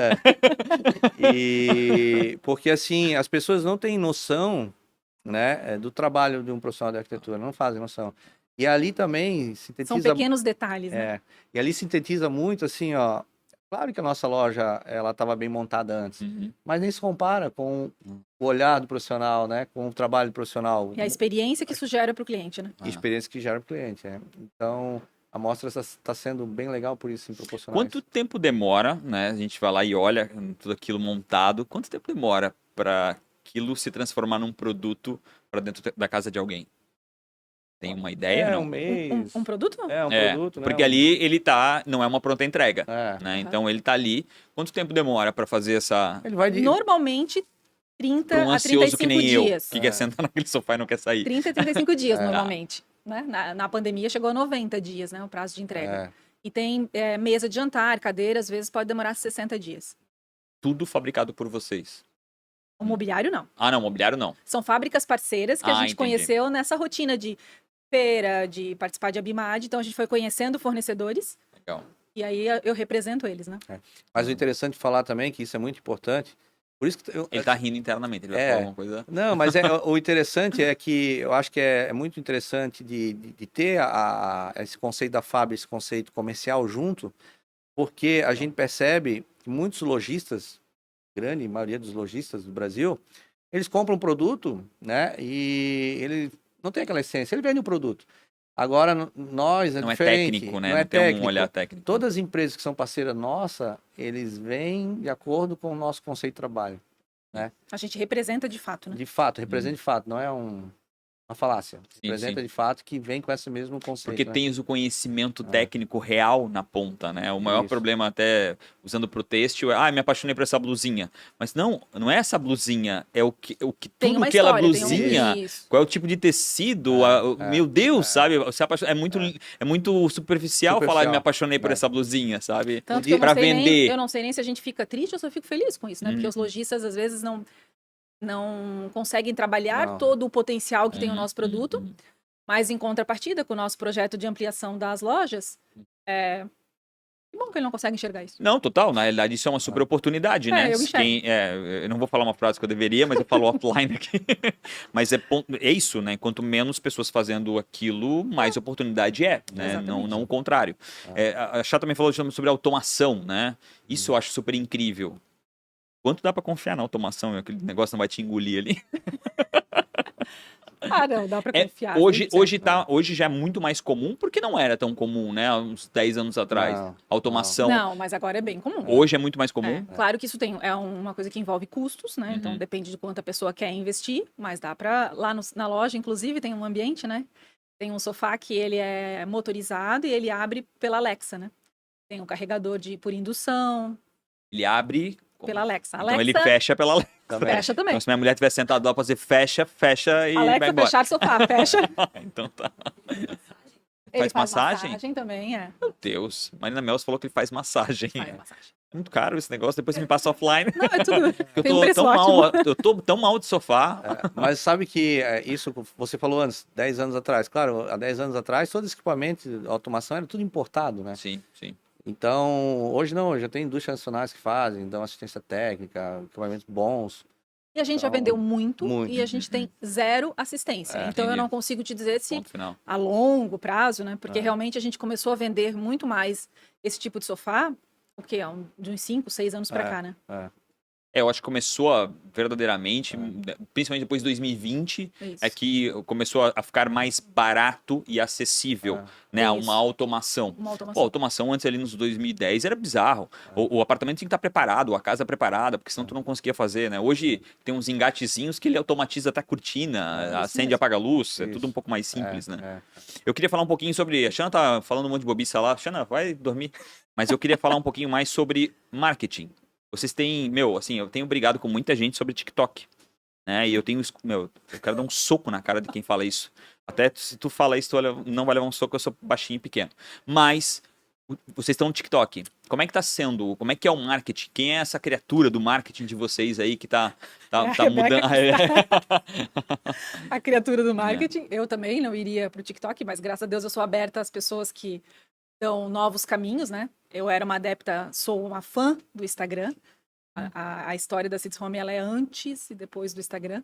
Porque assim, as pessoas não têm noção, né, do trabalho de um profissional de arquitetura, não fazem noção. E ali também São sintetiza pequenos detalhes, né? e ali sintetiza muito assim, ó. Claro que a nossa loja ela estava bem montada antes, Uhum. mas nem se compara com o olhar do profissional, né, com o trabalho do profissional, E a experiência que isso gera para o cliente, né? e experiência que gera para o cliente. Então, a mostra está sendo bem legal por isso, em proporcionar Quanto tempo demora, né? A gente vai lá e olha tudo aquilo montado. Quanto tempo demora para aquilo se transformar num produto para dentro da casa de alguém? Tem uma ideia, não? um mês. Um produto? É um produto, né? Porque ali ele não é uma pronta entrega, né? Uhum. Então ele tá ali. Quanto tempo demora para fazer essa Ele vai de... Normalmente, 30 para um a ansioso que 35 nem eu, dias. que quer sentar naquele sofá e não quer sair? 30 a 35 dias, É. normalmente. Né? Na pandemia chegou a 90 dias, né? O prazo de entrega. É. E tem mesa de jantar, cadeira, às vezes pode demorar 60 dias. Tudo fabricado por vocês. O mobiliário, não. Ah, não, mobiliário não. São fábricas parceiras que a gente Entendi. conheceu nessa rotina de feira, de participar de Abimad. Então, a gente foi conhecendo fornecedores. Legal. E aí, eu represento eles, né? Mas o interessante de falar também, que isso é muito importante, por isso que Ele tá rindo internamente, ele vai falar alguma coisa. Não, mas o interessante é que eu acho que é muito interessante de ter esse conceito da fábrica, esse conceito comercial junto, porque a gente percebe que muitos lojistas, grande maioria dos lojistas do Brasil, eles compram um produto, né? E ele não tem aquela essência, ele vende um produto. Agora, nós Não é diferente, técnico, né? não é Não tem técnico. um olhar técnico. Todas as empresas que são parceiras nossa, eles vêm de acordo com o nosso conceito de trabalho. A gente representa de fato, né? De fato, representa de fato, não é uma falácia. Representa sim. de fato que vem com esse mesmo conceito. Porque né? tens o conhecimento técnico real na ponta, né? O maior Isso. problema até, usando pro têxtil, é, me apaixonei por essa blusinha. Mas não é essa blusinha, é o que Tem tudo uma aquela história, tem blusinha, Isso. qual é o tipo de tecido, meu Deus, sabe? Você é muito superficial falar me apaixonei por essa blusinha, sabe? Tanto que eu não, Pra sei nem, vender. eu não sei nem se a gente fica triste ou se eu fico feliz com isso, né? Porque os lojistas, às vezes, não conseguem trabalhar todo o potencial que tem o nosso produto, mas em contrapartida, com o nosso projeto de ampliação das lojas, que bom que ele não consegue enxergar isso. Não, total. Na realidade, isso é uma super oportunidade, né? eu enxergo. Eu não vou falar uma frase que eu deveria, mas eu falo offline aqui. Mas é isso, né? Quanto menos pessoas fazendo aquilo, mais oportunidade é, né? Exatamente. Não o contrário. A Chá também falou sobre automação, né? Isso eu acho super incrível. Quanto dá pra confiar na automação? Aquele negócio não vai te engolir ali. Não, dá pra confiar. Hoje já é muito mais comum, porque não era tão comum, né? Há uns 10 anos atrás. Automação. Não, mas agora é bem comum. Hoje é muito mais comum. Claro que isso é uma coisa que envolve custos, né? Então depende de quanto a pessoa quer investir, mas dá pra. Lá na loja, inclusive, tem um ambiente, né? Tem um sofá que ele é motorizado e ele abre pela Alexa, né? Tem um carregador por indução. Ele abre pela Alexa. Então ele fecha pela Alexa. Fecha também. Então se minha mulher estiver sentada lá pra fazer fecha e Alexa, vai embora. fechar sofá, fecha. Então tá. Ele faz massagem? também, Meu Deus. Marina Mels falou que ele faz massagem. Faz massagem. É muito caro esse negócio, depois você me passa offline. Não, é tudo. Eu tô tão mal de sofá. Mas sabe que isso você falou antes, 10 anos atrás. Claro, há 10 anos atrás, todo esse equipamento de automação era tudo importado, né? Sim, sim. Então, hoje não, já tem indústrias nacionais que fazem, dão assistência técnica, equipamentos bons. E a gente já vendeu muito e a gente tem zero assistência. Então, entendi. eu não consigo te dizer se Ponto final. a longo prazo, né? Porque realmente a gente começou a vender muito mais esse tipo de sofá, o quê? De uns 5, 6 anos pra cá, né? Eu acho que começou verdadeiramente, principalmente depois de 2020, Isso. é que começou a ficar mais barato e acessível, né? Isso. Uma automação. Uma automação. Pô, a automação antes ali nos 2010 era bizarro. O apartamento tinha que estar preparado, a casa preparada, porque senão tu não conseguia fazer, né? Hoje tem uns engatezinhos que ele automatiza até a cortina, acende e apaga a luz, é tudo um pouco mais simples, né? Eu queria falar um pouquinho sobre... A Xana tá falando um monte de bobiça lá. Xana, vai dormir. Mas eu queria falar um pouquinho mais sobre marketing. Vocês têm, assim, eu tenho brigado com muita gente sobre TikTok. né? E eu tenho, eu quero dar um soco na cara de quem fala isso. Até se tu fala isso, não vai levar um soco, eu sou baixinho e pequeno. Mas vocês estão no TikTok. Como é que tá sendo? Como é que é o marketing? Quem é essa criatura do marketing de vocês aí que tá mudando? A criatura do marketing. Eu também não iria pro TikTok, mas graças a Deus eu sou aberta às pessoas que dão novos caminhos, né? Eu era uma adepta, sou uma fã do Instagram. A história da Seeds Home, ela é antes e depois do Instagram.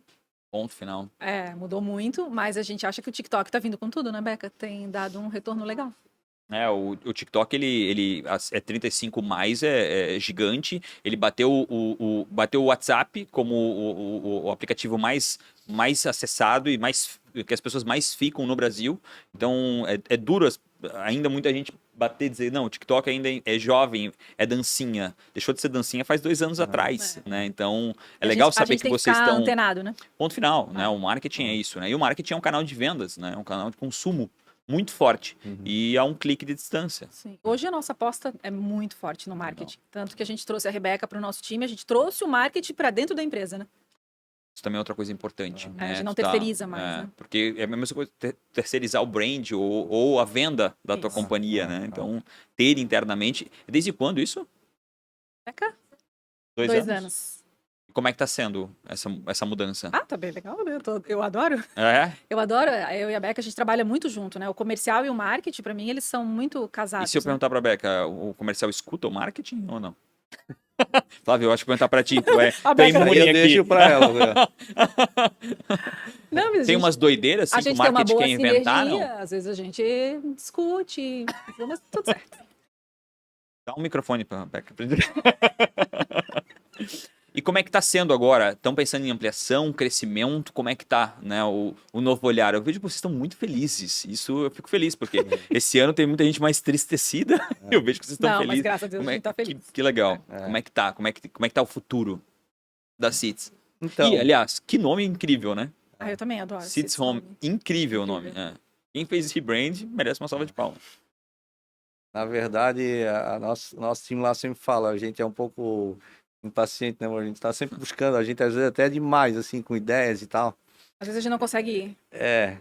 Ponto final. Mudou muito, mas a gente acha que o TikTok tá vindo com tudo, né, Beca? Tem dado um retorno legal. O TikTok, ele é 35 mais, é gigante. Ele bateu bateu o WhatsApp como o aplicativo mais acessado e que as pessoas mais ficam no Brasil. Então, é duro ainda muita gente bater e dizer, não, o TikTok ainda é jovem, é dancinha. Deixou de ser dancinha faz 2 anos atrás, né? Então, é legal saber que vocês estão... antenado, né? Ponto final, né? O marketing é isso, né? E o marketing é um canal de vendas, né? É um canal de consumo muito forte e a um clique de distância. Sim. Hoje a nossa aposta é muito forte no marketing. Tanto que a gente trouxe a Rebeca para o nosso time, a gente trouxe o marketing para dentro da empresa, né? Isso também é outra coisa importante. Né? A gente não terceiriza mais, né? Porque é a mesma coisa terceirizar o brand ou a venda da tua companhia, né? Então, ter internamente... Desde quando isso? Rebeca? 2 anos. Como é que tá sendo essa mudança? Tá bem legal, né? Eu adoro. Eu adoro. Eu e a Beca, a gente trabalha muito junto, né? O comercial e o marketing, para mim, eles são muito casados. E se eu perguntar pra Beca, o comercial escuta o marketing ou não? Flávio, eu acho que perguntar pra ti. Tu é imune eu aqui. deixo pra ela. Não, mas tem umas doideiras assim que o marketing quer inventar, não? Às vezes a gente discute, mas tudo certo. Dá um microfone pra Beca. E como é que tá sendo agora? Estão pensando em ampliação, crescimento? Como é que tá, né, o novo olhar? Eu vejo que vocês estão muito felizes. Isso eu fico feliz, porque esse ano tem muita gente mais tristecida. Eu vejo que vocês estão felizes. Mas graças a Deus a gente tá feliz. Que legal. Como é que tá? Como é que tá o futuro da Seeds? Então, E, aliás, que nome incrível, né? Eu também adoro. Seeds Home. Incrível o nome. Quem fez esse rebrand merece uma salva de palmas. Na verdade, nosso time lá sempre fala, a gente é um pouco impaciente, né, amor? A gente tá sempre buscando, a gente às vezes até demais, assim, com ideias e tal. Às vezes a gente não consegue...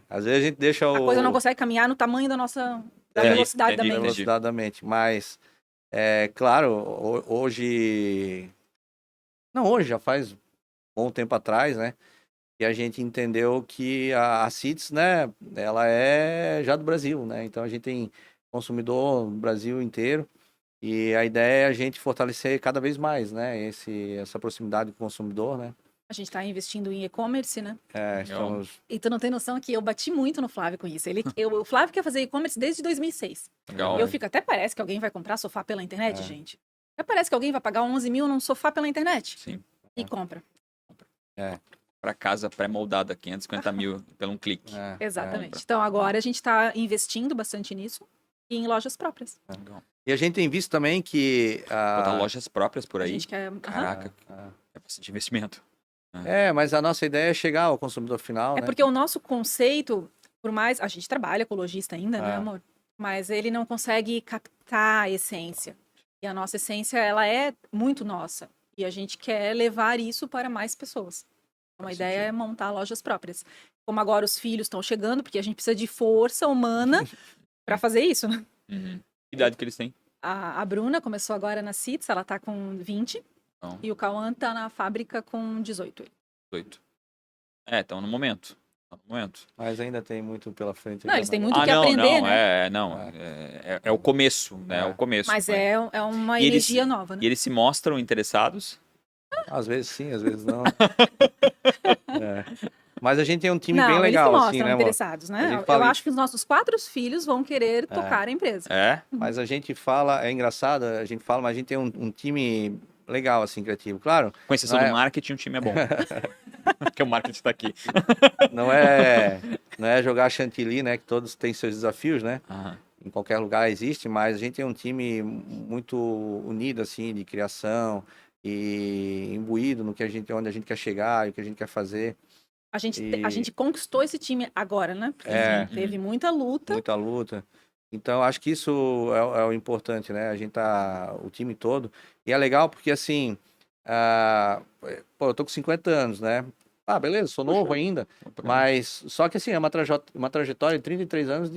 Às vezes a gente deixa A coisa não consegue caminhar no tamanho da nossa... Da velocidade da mente. Da velocidade da mente, mas, claro, hoje... Não, hoje, já faz bom tempo atrás, né? E a gente entendeu que a Seeds, né, ela é já do Brasil, né? Então a gente tem consumidor no Brasil inteiro. E a ideia é a gente fortalecer cada vez mais, né? Essa proximidade com o consumidor, né? A gente está investindo em e-commerce, né? Estamos... E tu não tem noção que eu bati muito no Flávio com isso. O Flávio quer fazer e-commerce desde 2006. Legal. E eu fico, até parece que alguém vai comprar sofá pela internet, gente. Até parece que alguém vai pagar 11 mil num sofá pela internet. Sim. E compra. Para casa pré-moldada, 550 mil pelo um clique. Exatamente. Então agora a gente está investindo bastante nisso e em lojas próprias. Legal. E a gente tem visto também que... Botar lojas próprias por aí. A gente quer... Caraca, é bastante investimento. Mas a nossa ideia é chegar ao consumidor final, né? Porque o nosso conceito, por mais... A gente trabalha com lojista ainda, né, amor? Mas ele não consegue captar a essência. E a nossa essência, ela é muito nossa. E a gente quer levar isso para mais pessoas. Então, a ideia é montar lojas próprias. Como agora os filhos estão chegando, porque a gente precisa de força humana para fazer isso, né? Que idade que eles têm? A Bruna começou agora na Seeds, ela tá com 20. E o Cauã tá na fábrica com 18. 18. Estão no momento. Mas ainda tem muito pela frente. Não, eles têm muito que aprender, né? É o começo, né? É o começo. Mas é uma energia nova, né? E eles se mostram interessados? Às vezes sim, às vezes não. Mas a gente tem um time bem legal, eles se mostram assim, né, interessados, né? Eu acho que os nossos 4 filhos vão querer tocar a empresa. Mas a gente fala, é engraçado, a gente fala, mas a gente tem um time legal, assim, criativo. Claro. Com exceção do marketing, o time é bom. Porque o marketing tá aqui. Não é jogar chantilly, né? Que todos têm seus desafios, né? Em qualquer lugar existe, mas a gente tem um time muito unido, assim, de criação e imbuído no que onde a gente quer chegar e o que a gente quer fazer. A gente conquistou esse time agora, né? Porque teve muita luta. Muita luta. Então, acho que isso é o importante, né? A gente o time todo. E é legal porque, assim, eu tô com 50 anos, né? beleza, sou novo ainda, mas só que assim, é uma trajetória de 33 anos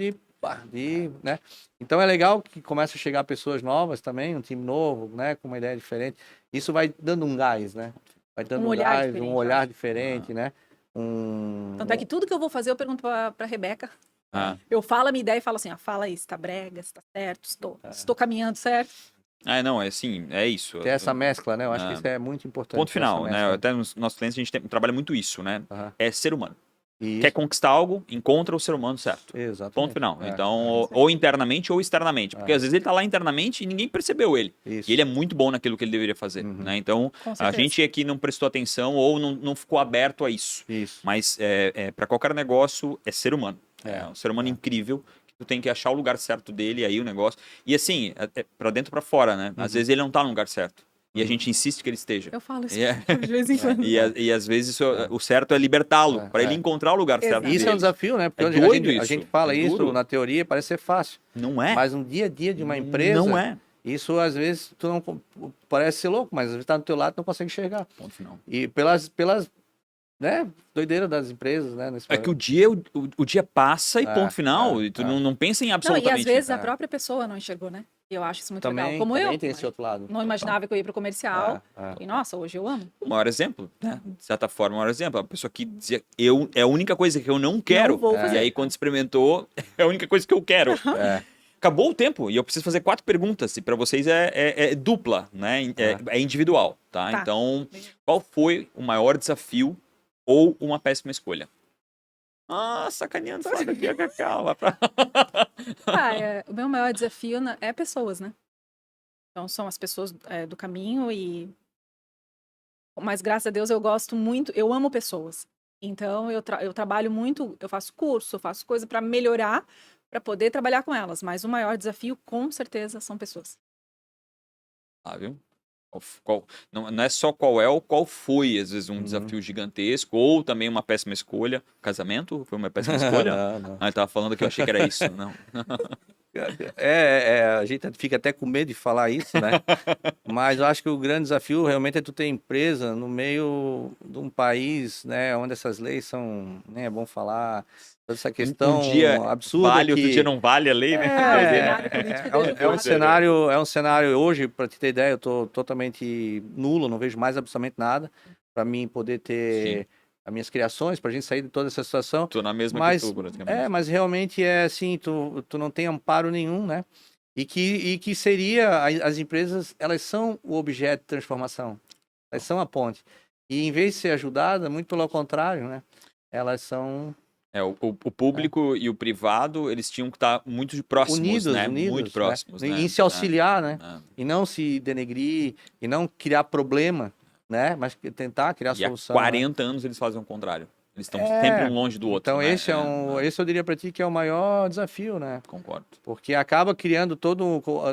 né? Então é legal que começa a chegar pessoas novas também, um time novo, né, com uma ideia diferente. Isso vai dando um gás, né? Vai dando Um olhar gás, diferente, um eu olhar acho. diferente, né? Tanto é que tudo que eu vou fazer, eu pergunto pra Rebeca. Eu falo a minha ideia e falo assim, fala aí, se tá brega, se tá certo, estou caminhando certo. Não, é assim, é isso. Ter essa mescla, né? Eu acho que isso é muito importante. Ponto final, né? Mescla. Até nos nossos clientes a gente trabalha muito isso, né? É ser humano. Isso. Quer conquistar algo, encontra o ser humano certo. Exatamente. Ponto final. Então, ou internamente ou externamente. Porque às vezes ele tá lá internamente e ninguém percebeu ele. Isso. E ele é muito bom naquilo que ele deveria fazer. Né? Então, a gente aqui não prestou atenção ou não ficou aberto a isso. Mas para qualquer negócio, é ser humano. É um ser humano incrível. Tu tem que achar o lugar certo dele, aí o negócio. E assim, para dentro para fora, né? Às vezes ele não tá no lugar certo. E a gente insiste que ele esteja. Eu falo isso de vez em quando. E às vezes o certo é libertá-lo, para ele encontrar o lugar certo. Isso é um desafio, né? Porque a gente fala isso na teoria, parece ser fácil. Não é. Mas no dia a dia de uma empresa, não é. Isso às vezes tu não parece ser louco, mas às vezes tá do teu lado e não consegue enxergar. Ponto final. E pelas né, doideira das empresas, né? Que o dia passa e ponto final. E tu não pensa em absolutamente. Não, e às vezes a própria pessoa não enxergou, né? Eu acho isso muito legal. Como também eu. Tem esse outro lado. Não imaginava que eu ia pro comercial. E nossa, hoje eu amo. O maior exemplo, né? De certa forma, o maior exemplo. A pessoa que dizia, é a única coisa que eu não quero. Não vou fazer. E aí, quando experimentou, é a única coisa que eu quero. Acabou o tempo e eu preciso fazer 4 perguntas. E para vocês é dupla, né? É individual, tá? Então, qual foi o maior desafio ou uma péssima escolha? Sacaneando fora aqui a Cacau. O meu maior desafio é pessoas, né? Então, são as pessoas do caminho Mas, graças a Deus, eu gosto muito, eu amo pessoas. Então, eu trabalho muito, eu faço curso, eu faço coisa para melhorar, para poder trabalhar com elas. Mas o maior desafio, com certeza, são pessoas. Viu? Não é só qual é ou qual foi, às vezes, um desafio gigantesco ou também uma péssima escolha. Casamento foi uma péssima escolha? Não. Ele tava falando que eu achei que era isso. Não. A gente fica até com medo de falar isso, né? Mas eu acho que o grande desafio realmente é tu ter empresa no meio de um país, né, onde essas leis são, nem é bom falar, toda essa questão dia absurda vale, que... outro dia não vale a lei, né? É um cenário hoje, para te ter ideia, eu tô totalmente nulo, não vejo mais absolutamente nada para mim poder ter as minhas criações, pra gente sair de toda essa situação. Tô na mesma que tu, praticamente. Mas realmente é assim, tu não tem amparo nenhum, né? E que seria, as empresas, elas são o objeto de transformação. Elas são a ponte. E em vez de ser ajudada, muito pelo contrário, né? Elas são... O público e o privado, eles tinham que estar muito próximos, unidos, né? Muito próximos, né? Né? E se auxiliar, né? E não se denegrir, e não criar problema, né? Mas tentar criar solução. Há 40 anos eles fazem o contrário. Eles estão sempre um longe do outro. Então, né? esse eu diria para ti que é o maior desafio, né? Concordo. Porque acaba criando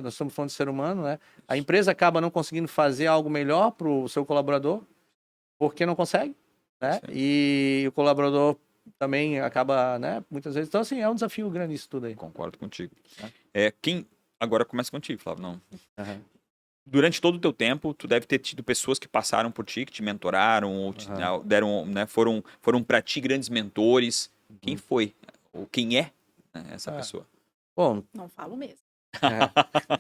nós estamos falando de ser humano, né? A empresa acaba não conseguindo fazer algo melhor para o seu colaborador, porque não consegue, né? E o colaborador também acaba, né? Muitas vezes. Então, assim, é um desafio grande isso tudo aí. Concordo contigo. Agora começa contigo, Flávio. Não. Durante todo o teu tempo, tu deve ter tido pessoas que passaram por ti, que te mentoraram, ou te deram, né, foram para ti grandes mentores. Quem foi? Ou quem é, né, essa pessoa? Bom, não falo mesmo.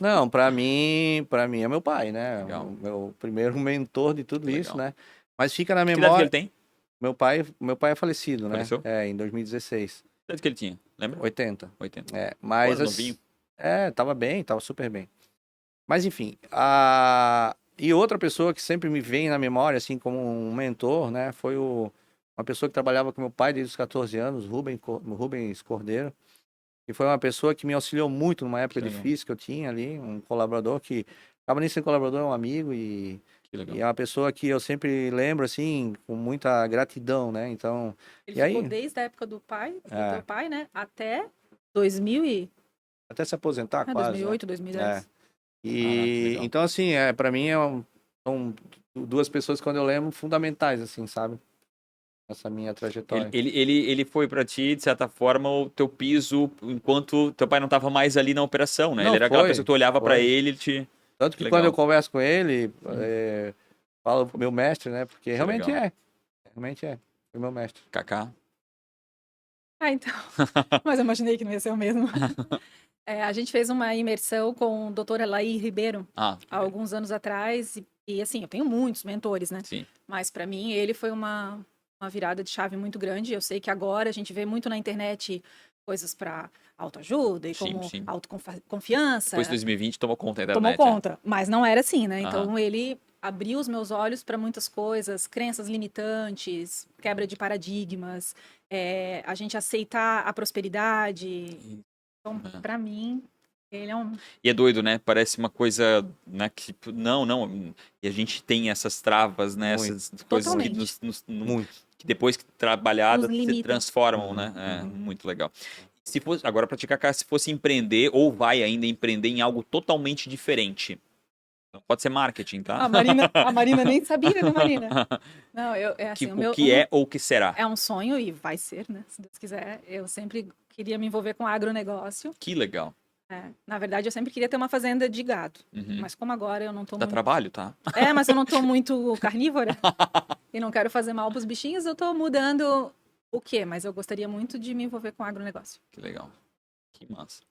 Não, para mim é meu pai, né? Legal. O meu primeiro mentor de tudo Legal. isso, né? Mas fica na Que idade memória. que ele tem? Meu pai é falecido, Faleceu? né? Em 2016. Que idade que ele tinha? Lembra? 80. 80. Mas novinho. tava bem, tava super bem. Mas enfim, e outra pessoa que sempre me vem na memória, assim, como um mentor, né? Foi uma pessoa que trabalhava com meu pai desde os 14 anos, Rubens Cordeiro. E foi uma pessoa que me auxiliou muito numa época difícil que eu tinha ali, um colaborador que acaba nem sendo colaborador, é um amigo e é uma pessoa que eu sempre lembro, assim, com muita gratidão, né? Então... Ele ficou desde a época do teu pai, né? Até 2000 Até se aposentar quase. 2008, 2010. Então, assim, para mim são duas pessoas que, quando eu lembro, fundamentais, assim, sabe? Essa minha trajetória. Ele foi pra ti, de certa forma, o teu piso, enquanto teu pai não estava mais ali na operação, né? Não, ele era aquela pessoa que tu olhava pra ele, Tanto que quando eu converso com ele, falo meu mestre, né? Porque realmente legal. Realmente é. Foi meu mestre. Kaká? Ah, então. Mas eu imaginei que não ia ser o mesmo. A gente fez uma imersão com o Dr. Elaí Ribeiro há alguns anos atrás. E assim, eu tenho muitos mentores, né? Sim. Mas para mim, ele foi uma virada de chave muito grande. Eu sei que agora a gente vê muito na internet coisas para autoajuda e como autoconfiança. Depois de 2020 tomou conta da Tomou internet. Conta, mas não era assim, né? Então ele abriu os meus olhos para muitas coisas, crenças limitantes, quebra de paradigmas, a gente aceitar a prosperidade. Então, para mim, ele é um... E é doido, né? Parece uma coisa, né? Que, não. E a gente tem essas travas, né? Muito. Essas coisas Muito. que depois que trabalhadas se transformam, Uhum. né? Muito legal. Se fosse, agora pra ti, Kaká, se fosse empreender ou vai ainda empreender em algo totalmente diferente. Não pode ser marketing, tá? A Marina nem sabia, né, Marina? Não, assim, o que é ou o que será? É um sonho e vai ser, né? Se Deus quiser. Eu sempre queria me envolver com agronegócio. Que legal. Na verdade, eu sempre queria ter uma fazenda de gado. Mas como agora eu não tô Dá muito... trabalho, tá? Mas eu não tô muito carnívora e não quero fazer mal pros bichinhos, eu tô mudando o quê? Mas eu gostaria muito de me envolver com agronegócio. Que legal. Que massa.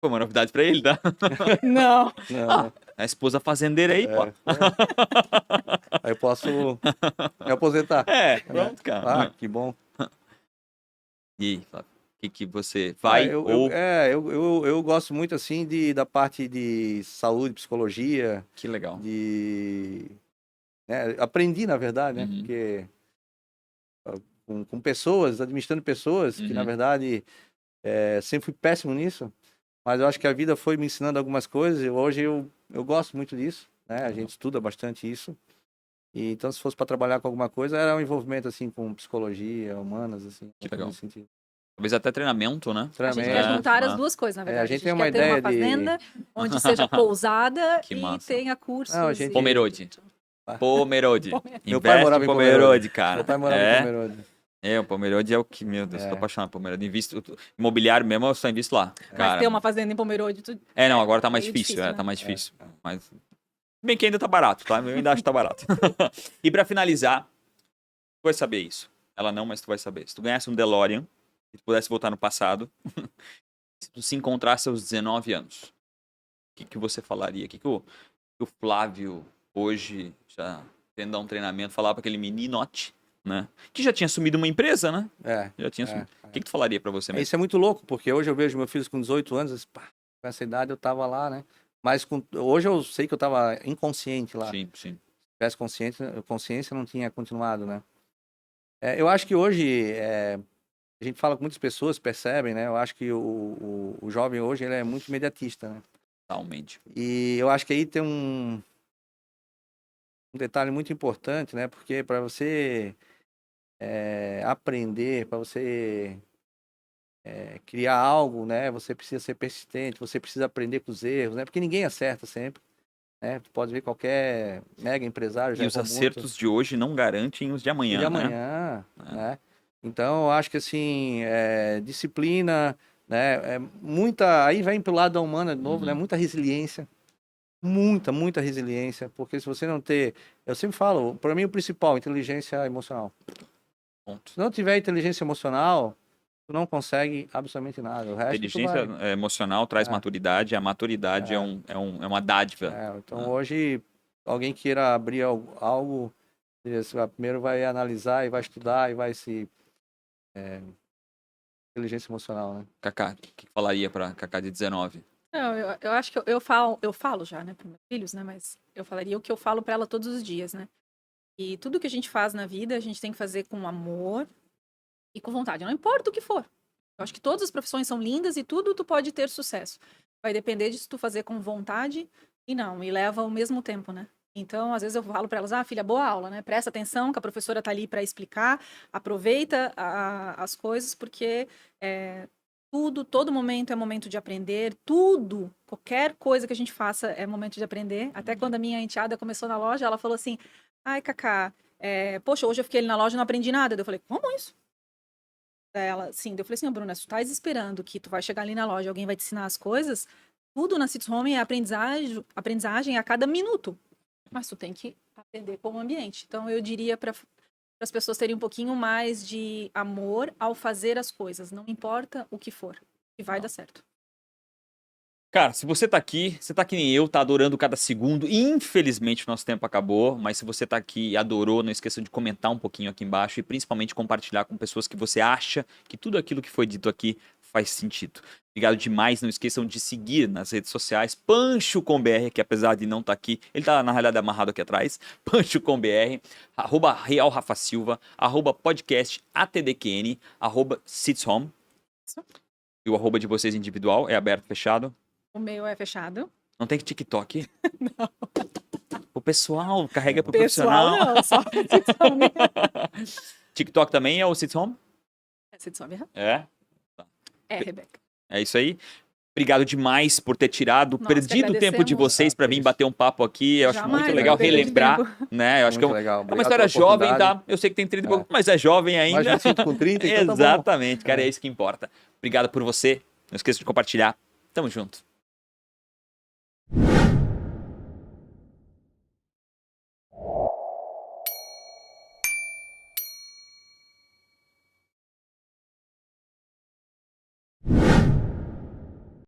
Foi uma novidade pra ele, tá? Não. A esposa fazendeira aí, pô. Aí eu posso me aposentar. Pronto, cara. Que bom. E aí, Flávio? O que você vai eu gosto muito, assim, da parte de saúde, psicologia. Que legal. Aprendi, na verdade, né? Porque com pessoas, administrando pessoas, que, na verdade, sempre fui péssimo nisso. Mas eu acho que a vida foi me ensinando algumas coisas e hoje eu gosto muito disso, né? A gente estuda bastante isso. E, então, se fosse para trabalhar com alguma coisa, era um envolvimento, assim, com psicologia, humanas, assim. Que legal. Talvez até treinamento, né? A gente quer juntar as duas coisas, na verdade. A gente tem uma quer ideia ter uma fazenda onde seja pousada que e massa. tenha cursos. Pomerode. Meu pai morava em Pomerode, cara. Meu pai morava em Pomerode. O Pomerode é o que, meu Deus, tô apaixonado por Pomerode. Invisto, imobiliário mesmo, eu só invisto lá. Cara. Mas ter uma fazenda em Pomerode... Não, agora tá mais difícil, né? Tá mais difícil. Mas, bem que ainda tá barato, tá? Eu ainda acho que tá barato. E pra finalizar, tu vai saber isso. Ela não, mas tu vai saber. Se tu ganhasse um DeLorean, se tu pudesse voltar no passado, se tu se encontrasse aos 19 anos, o que você falaria? O que o Flávio, hoje, já tendo dar um treinamento, falava pra aquele meninote, né? Que já tinha assumido uma empresa, né? Já tinha assumido. O que tu falaria pra você mesmo? Isso é muito louco, porque hoje eu vejo meus filhos com 18 anos, com essa idade eu tava lá, né? Mas hoje eu sei que eu tava inconsciente lá. Sim. Se tivesse consciência, não tinha continuado, né? Eu acho que hoje, a gente fala com muitas pessoas, percebem, né? Eu acho que o jovem hoje, ele é muito imediatista, né? Totalmente. E eu acho que aí tem um detalhe muito importante, né? Porque para você aprender, para você criar algo, né? Você precisa ser persistente, você precisa aprender com os erros, né? Porque ninguém acerta sempre, né? Tu pode ver qualquer mega empresário. E os acertos de hoje não garantem os de amanhã, né? Então, eu acho que, assim, disciplina, né? Aí vem pro lado da humana de novo, né? Muita resiliência. Muita resiliência, porque se você não ter... Eu sempre falo, para mim o principal, inteligência emocional. Se não tiver inteligência emocional, tu não consegue absolutamente nada. O resto inteligência emocional traz maturidade, a maturidade é uma dádiva. Então hoje, alguém queira abrir algo, primeiro vai analisar e vai estudar e vai se... inteligência emocional, né? Kaká, o que falaria para Kaká de 19? Não, eu acho que eu falo já, né, para meus filhos, né, mas eu falaria o que eu falo para ela todos os dias, né? E tudo que a gente faz na vida, a gente tem que fazer com amor e com vontade, não importa o que for. Eu acho que todas as profissões são lindas e tudo tu pode ter sucesso. Vai depender de se tu fazer com vontade e leva o mesmo tempo, né? Então, às vezes eu falo para elas, filha, boa aula, né? Presta atenção que a professora tá ali para explicar, aproveita as coisas, porque todo momento é momento de aprender, qualquer coisa que a gente faça é momento de aprender. Até quando a minha enteada começou na loja, ela falou assim, ai, Kaká, poxa, hoje eu fiquei ali na loja e não aprendi nada. Eu falei, como isso? Ela, sim, eu falei assim, Bruna, se tu estás esperando que tu vai chegar ali na loja, alguém vai te ensinar as coisas, tudo na Cits Home é aprendizagem a cada minuto. Mas tu tem que Entender como ambiente. Então, eu diria para as pessoas terem um pouquinho mais de amor ao fazer as coisas. Não importa o que for, que vai dar certo. Cara, se você tá aqui que nem eu, tá adorando cada segundo. Infelizmente, o nosso tempo acabou, mas se você tá aqui e adorou, não esqueça de comentar um pouquinho aqui embaixo e principalmente compartilhar com pessoas que você acha que tudo aquilo que foi dito aqui faz sentido. Obrigado demais, não esqueçam de seguir nas redes sociais, Pancho com BR, que apesar de não estar aqui, ele tá na realidade amarrado aqui atrás, Pancho com BR, @Real Rafa Silva, @podcast ATDQN, @SitsHome. E o arroba de vocês individual é aberto, fechado? O meu é fechado. Não tem TikTok? Não. O pessoal carrega pro Pessoal, profissional. não, só Sitsome. TikTok também é o Sits Home? É Sitsome. É? É, Rebeca. É isso aí. Obrigado demais por ter tirado, Nós perdido o tempo de agradecemos. vocês para vir bater um papo aqui. Eu acho Jamais, muito legal não perdi relembrar, tempo. né? Eu acho que Muito legal. é uma Obrigado história pela jovem, oportunidade. tá? Eu sei que tem 30 e pouco, mas é jovem ainda. Mas já sinto com 30, então tá bom. Exatamente, cara, é isso que importa. Obrigado por você. Não esqueça de compartilhar. Tamo junto.